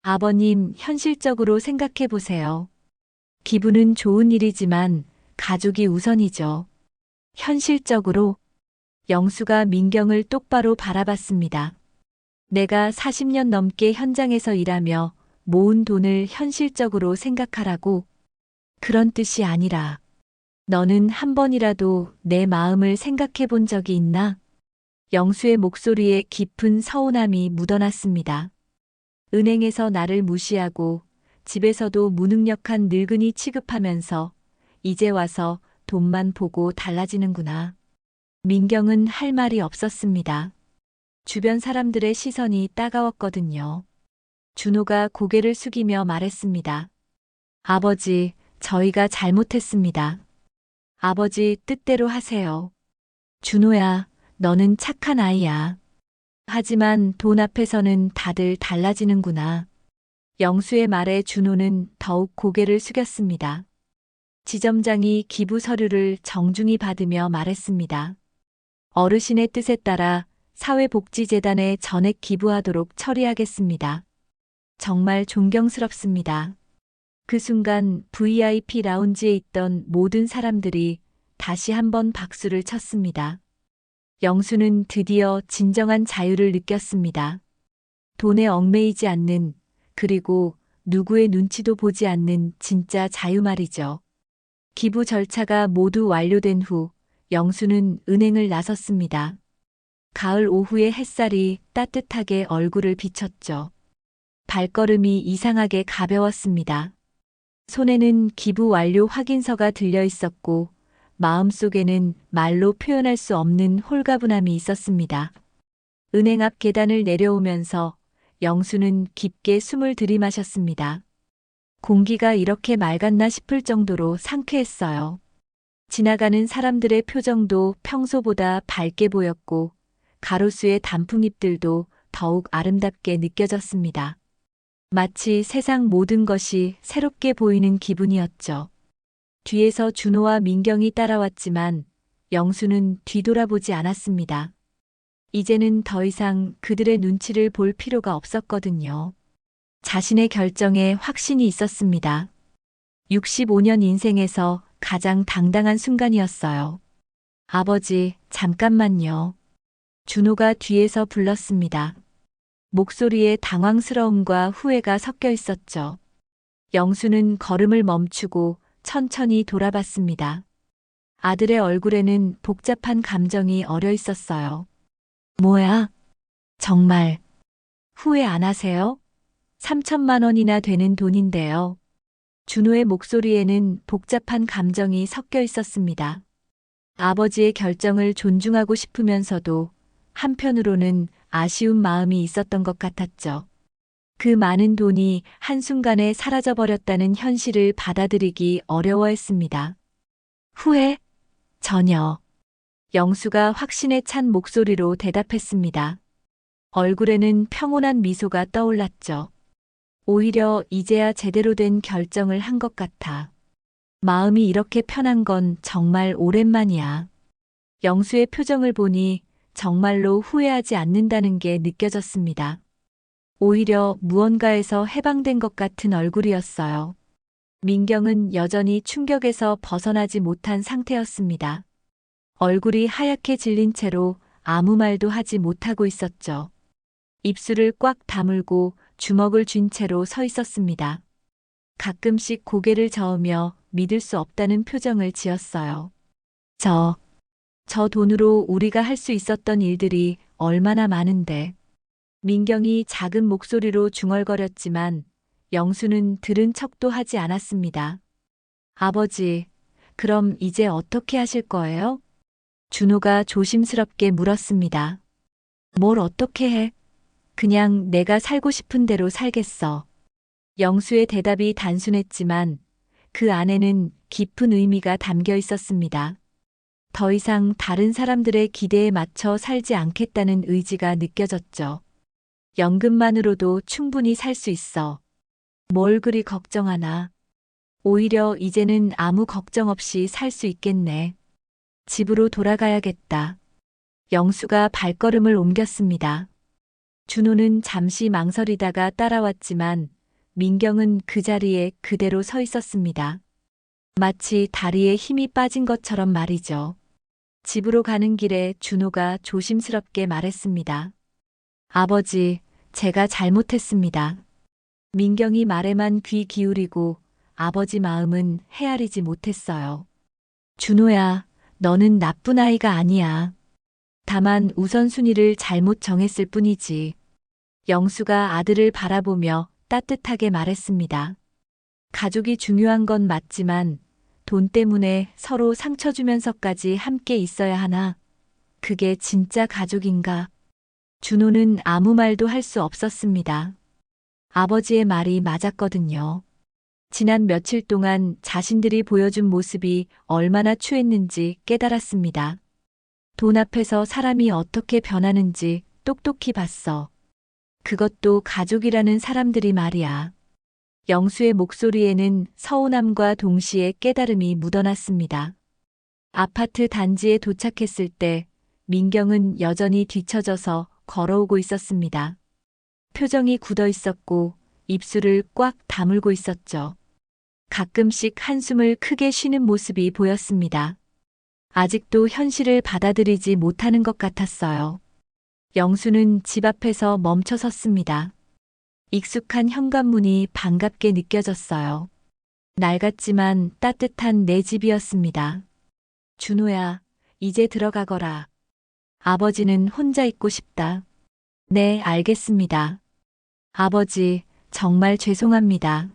Speaker 2: 아버님, 현실적으로 생각해 보세요. 기부는 좋은 일이지만 가족이 우선이죠. 현실적으로 영수가 민경을 똑바로 바라봤습니다. 내가 40년 넘게 현장에서 일하며 모은 돈을 현실적으로 생각하라고? 그런 뜻이 아니라 너는 한 번이라도 내 마음을 생각해 본 적이 있나? 영수의 목소리에 깊은 서운함이 묻어났습니다. 은행에서 나를 무시하고 집에서도 무능력한 늙은이 취급하면서 이제 와서 돈만 보고 달라지는구나. 민경은 할 말이 없었습니다. 주변 사람들의 시선이 따가웠거든요. 준호가 고개를 숙이며 말했습니다. 아버지, 저희가 잘못했습니다. 아버지 뜻대로 하세요. 준호야, 너는 착한 아이야. 하지만 돈 앞에서는 다들 달라지는구나. 영수의 말에 준호는 더욱 고개를 숙였습니다. 지점장이 기부 서류를 정중히 받으며 말했습니다. 어르신의 뜻에 따라 사회복지재단에 전액 기부하도록 처리하겠습니다. 정말 존경스럽습니다. 그 순간 VIP 라운지에 있던 모든 사람들이 다시 한번 박수를 쳤습니다. 영수는 드디어 진정한 자유를 느꼈습니다. 돈에 얽매이지 않는, 그리고 누구의 눈치도 보지 않는 진짜 자유 말이죠. 기부 절차가 모두 완료된 후 영수는 은행을 나섰습니다. 가을 오후의 햇살이 따뜻하게 얼굴을 비쳤죠. 발걸음이 이상하게 가벼웠습니다. 손에는 기부 완료 확인서가 들려 있었고 마음속에는 말로 표현할 수 없는 홀가분함이 있었습니다. 은행 앞 계단을 내려오면서 영수는 깊게 숨을 들이마셨습니다. 공기가 이렇게 맑았나 싶을 정도로 상쾌했어요. 지나가는 사람들의 표정도 평소보다 밝게 보였고 가로수의 단풍잎들도 더욱 아름답게 느껴졌습니다. 마치 세상 모든 것이 새롭게 보이는 기분이었죠. 뒤에서 준호와 민경이 따라왔지만 영수는 뒤돌아보지 않았습니다. 이제는 더 이상 그들의 눈치를 볼 필요가 없었거든요. 자신의 결정에 확신이 있었습니다. 65년 인생에서 가장 당당한 순간이었어요. 아버지, 잠깐만요. 준호가 뒤에서 불렀습니다. 목소리에 당황스러움과 후회가 섞여 있었죠. 영수는 걸음을 멈추고 천천히 돌아봤습니다. 아들의 얼굴에는 복잡한 감정이 어려 있었어요. 뭐야? 정말 후회 안 하세요? 3천만 원이나 되는 돈인데요. 준호의 목소리에는 복잡한 감정이 섞여 있었습니다. 아버지의 결정을 존중하고 싶으면서도 한편으로는 아쉬운 마음이 있었던 것 같았죠. 그 많은 돈이 한순간에 사라져버렸다는 현실을 받아들이기 어려워했습니다. 후회? 전혀. 영수가 확신에 찬 목소리로 대답했습니다. 얼굴에는 평온한 미소가 떠올랐죠. 오히려 이제야 제대로 된 결정을 한 것 같아. 마음이 이렇게 편한 건 정말 오랜만이야. 영수의 표정을 보니 정말로 후회하지 않는다는 게 느껴졌습니다. 오히려 무언가에서 해방된 것 같은 얼굴이었어요. 민경은 여전히 충격에서 벗어나지 못한 상태였습니다. 얼굴이 하얗게 질린 채로 아무 말도 하지 못하고 있었죠. 입술을 꽉 다물고 주먹을 쥔 채로 서 있었습니다. 가끔씩 고개를 저으며 믿을 수 없다는 표정을 지었어요. 저 돈으로 우리가 할 수 있었던 일들이 얼마나 많은데. 민경이 작은 목소리로 중얼거렸지만 영수는 들은 척도 하지 않았습니다. 아버지, 그럼 이제 어떻게 하실 거예요? 준호가 조심스럽게 물었습니다. 뭘 어떻게 해? 그냥 내가 살고 싶은 대로 살겠어. 영수의 대답이 단순했지만 그 안에는 깊은 의미가 담겨 있었습니다. 더 이상 다른 사람들의 기대에 맞춰 살지 않겠다는 의지가 느껴졌죠. 연금만으로도 충분히 살 수 있어. 뭘 그리 걱정하나. 오히려 이제는 아무 걱정 없이 살 수 있겠네. 집으로 돌아가야겠다. 영수가 발걸음을 옮겼습니다. 준호는 잠시 망설이다가 따라왔지만 민경은 그 자리에 그대로 서 있었습니다. 마치 다리에 힘이 빠진 것처럼 말이죠. 집으로 가는 길에 준호가 조심스럽게 말했습니다. 아버지, 제가 잘못했습니다. 민경이 말에만 귀 기울이고 아버지 마음은 헤아리지 못했어요. 준호야, 너는 나쁜 아이가 아니야. 다만 우선순위를 잘못 정했을 뿐이지. 영수가 아들을 바라보며 따뜻하게 말했습니다. 가족이 중요한 건 맞지만 돈 때문에 서로 상처 주면서까지 함께 있어야 하나? 그게 진짜 가족인가? 준호는 아무 말도 할 수 없었습니다. 아버지의 말이 맞았거든요. 지난 며칠 동안 자신들이 보여준 모습이 얼마나 추했는지 깨달았습니다. 돈 앞에서 사람이 어떻게 변하는지 똑똑히 봤어. 그것도 가족이라는 사람들이 말이야. 영수의 목소리에는 서운함과 동시에 깨달음이 묻어났습니다. 아파트 단지에 도착했을 때 민경은 여전히 뒤처져서 걸어오고 있었습니다. 표정이 굳어 있었고 입술을 꽉 다물고 있었죠. 가끔씩 한숨을 크게 쉬는 모습이 보였습니다. 아직도 현실을 받아들이지 못하는 것 같았어요. 영수는 집 앞에서 멈춰 섰습니다. 익숙한 현관문이 반갑게 느껴졌어요. 낡았지만 따뜻한 내 집이었습니다. 준호야, 이제 들어가거라. 아버지는 혼자 있고 싶다. 네, 알겠습니다. 아버지, 정말 죄송합니다.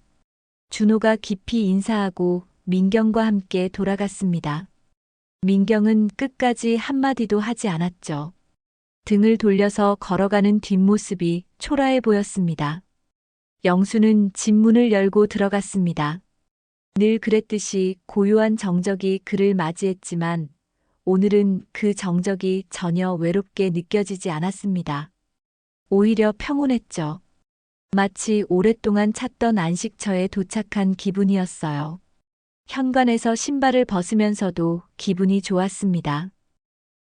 Speaker 2: 준호가 깊이 인사하고 민경과 함께 돌아갔습니다. 민경은 끝까지 한마디도 하지 않았죠. 등을 돌려서 걸어가는 뒷모습이 초라해 보였습니다. 영수는 집 문을 열고 들어갔습니다. 늘 그랬듯이 고요한 정적이 그를 맞이했지만 오늘은 그 정적이 전혀 외롭게 느껴지지 않았습니다. 오히려 평온했죠. 마치 오랫동안 찾던 안식처에 도착한 기분이었어요. 현관에서 신발을 벗으면서도 기분이 좋았습니다.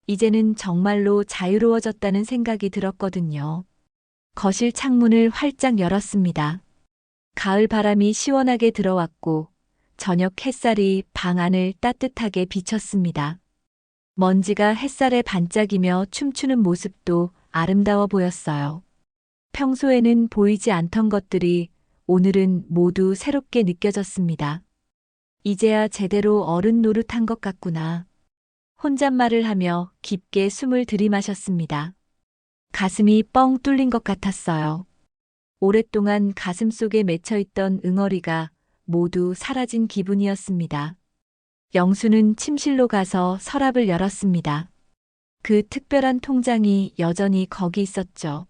Speaker 2: 이제는 정말로 자유로워졌다는 생각이 들었거든요. 거실 창문을 활짝 열었습니다. 가을 바람이 시원하게 들어왔고 저녁 햇살이 방 안을 따뜻하게 비쳤습니다. 먼지가 햇살에 반짝이며 춤추는 모습도 아름다워 보였어요. 평소에는 보이지 않던 것들이 오늘은 모두 새롭게 느껴졌습니다. 이제야 제대로 어른 노릇한 것 같구나. 혼잣말을 하며 깊게 숨을 들이마셨습니다. 가슴이 뻥 뚫린 것 같았어요. 오랫동안 가슴속에 맺혀있던 응어리가 모두 사라진 기분이었습니다. 영수는 침실로 가서 서랍을 열었습니다. 그 특별한 통장이 여전히 거기 있었죠.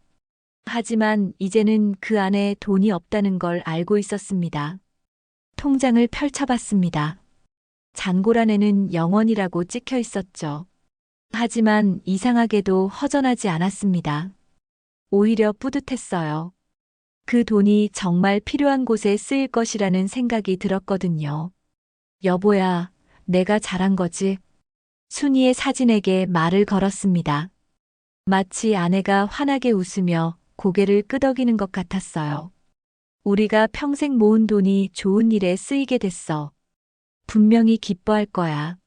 Speaker 2: 하지만 이제는 그 안에 돈이 없다는 걸 알고 있었습니다. 통장을 펼쳐봤습니다. 잔고란에는 0원이라고 찍혀 있었죠. 하지만 이상하게도 허전하지 않았습니다. 오히려 뿌듯했어요. 그 돈이 정말 필요한 곳에 쓰일 것이라는 생각이 들었거든요. 여보야, 내가 잘한 거지? 순이의 사진에게 말을 걸었습니다. 마치 아내가 환하게 웃으며 고개를 끄덕이는 것 같았어요. 우리가 평생 모은 돈이 좋은 일에 쓰이게 됐어. 분명히 기뻐할 거야.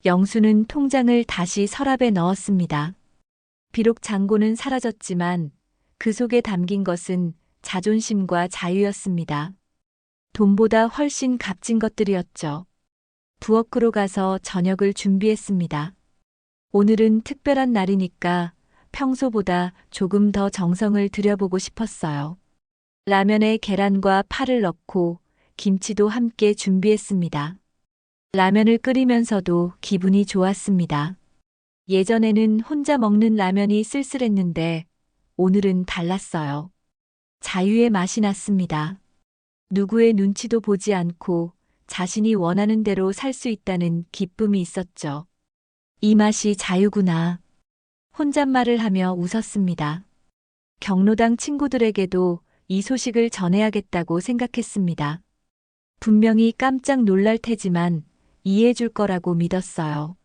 Speaker 2: 영수는 통장을 다시 서랍에 넣었습니다. 비록 잔고는 사라졌지만 그 속에 담긴 것은 자존심과 자유였습니다. 돈보다 훨씬 값진 것들이었죠. 부엌으로 가서 저녁을 준비했습니다. 오늘은 특별한 날이니까 평소보다 조금 더 정성을 들여보고 싶었어요. 라면에 계란과 파를 넣고 김치도 함께 준비했습니다. 라면을 끓이면서도 기분이 좋았습니다. 예전에는 혼자 먹는 라면이 쓸쓸했는데 오늘은 달랐어요. 자유의 맛이 났습니다. 누구의 눈치도 보지 않고 자신이 원하는 대로 살 수 있다는 기쁨이 있었죠. 이 맛이 자유구나. 혼잣말을 하며 웃었습니다. 경로당 친구들에게도 이 소식을 전해야겠다고 생각했습니다. 분명히 깜짝 놀랄 테지만 이해해 줄 거라고 믿었어요.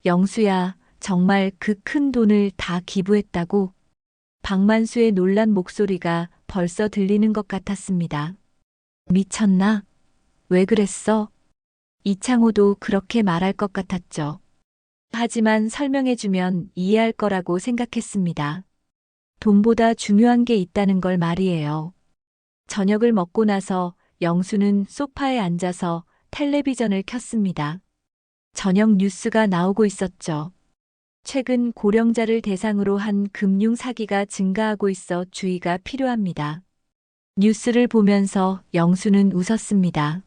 Speaker 2: 영수야, 정말 그 큰 돈을 다 기부했다고? 박만수의 놀란 목소리가 벌써 들리는 것 같았습니다. 미쳤나? 왜 그랬어? 이창호도 그렇게 말할 것 같았죠. 하지만 설명해주면 이해할 거라고 생각했습니다. 돈보다 중요한 게 있다는 걸 말이에요. 저녁을 먹고 나서 영수는 소파에 앉아서 텔레비전을 켰습니다. 저녁 뉴스가 나오고 있었죠. 최근 고령자를 대상으로 한 금융 사기가 증가하고 있어 주의가 필요합니다. 뉴스를 보면서 영수는 웃었습니다.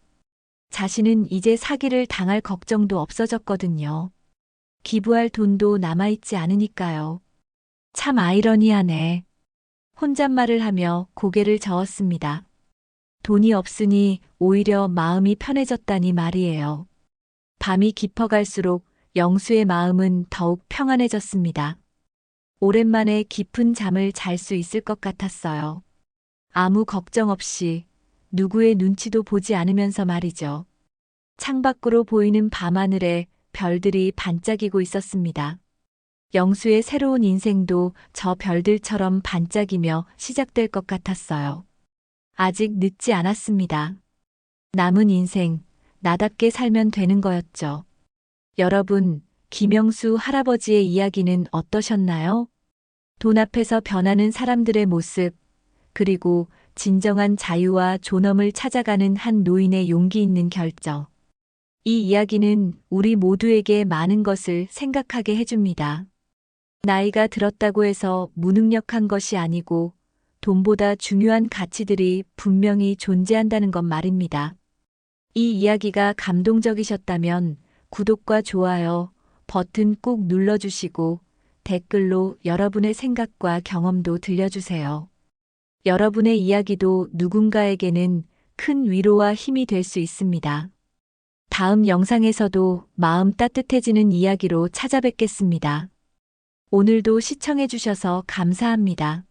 Speaker 2: 자신은 이제 사기를 당할 걱정도 없어졌거든요. 기부할 돈도 남아있지 않으니까요. 참 아이러니하네. 혼잣말을 하며 고개를 저었습니다. 돈이 없으니 오히려 마음이 편해졌다니 말이에요. 밤이 깊어갈수록 영수의 마음은 더욱 평안해졌습니다. 오랜만에 깊은 잠을 잘 수 있을 것 같았어요. 아무 걱정 없이 누구의 눈치도 보지 않으면서 말이죠. 창밖으로 보이는 밤하늘에 별들이 반짝이고 있었습니다. 영수의 새로운 인생도 저 별들처럼 반짝이며 시작될 것 같았어요. 아직 늦지 않았습니다. 남은 인생, 나답게 살면 되는 거였죠. 여러분, 김영수 할아버지의 이야기는 어떠셨나요? 돈 앞에서 변하는 사람들의 모습, 그리고 진정한 자유와 존엄을 찾아가는 한 노인의 용기 있는 결정. 이 이야기는 우리 모두에게 많은 것을 생각하게 해줍니다. 나이가 들었다고 해서 무능력한 것이 아니고 돈보다 중요한 가치들이 분명히 존재한다는 것 말입니다. 이 이야기가 감동적이셨다면 구독과 좋아요 버튼 꼭 눌러주시고 댓글로 여러분의 생각과 경험도 들려주세요. 여러분의 이야기도 누군가에게는 큰 위로와 힘이 될 수 있습니다. 다음 영상에서도 마음 따뜻해지는 이야기로 찾아뵙겠습니다. 오늘도 시청해주셔서 감사합니다.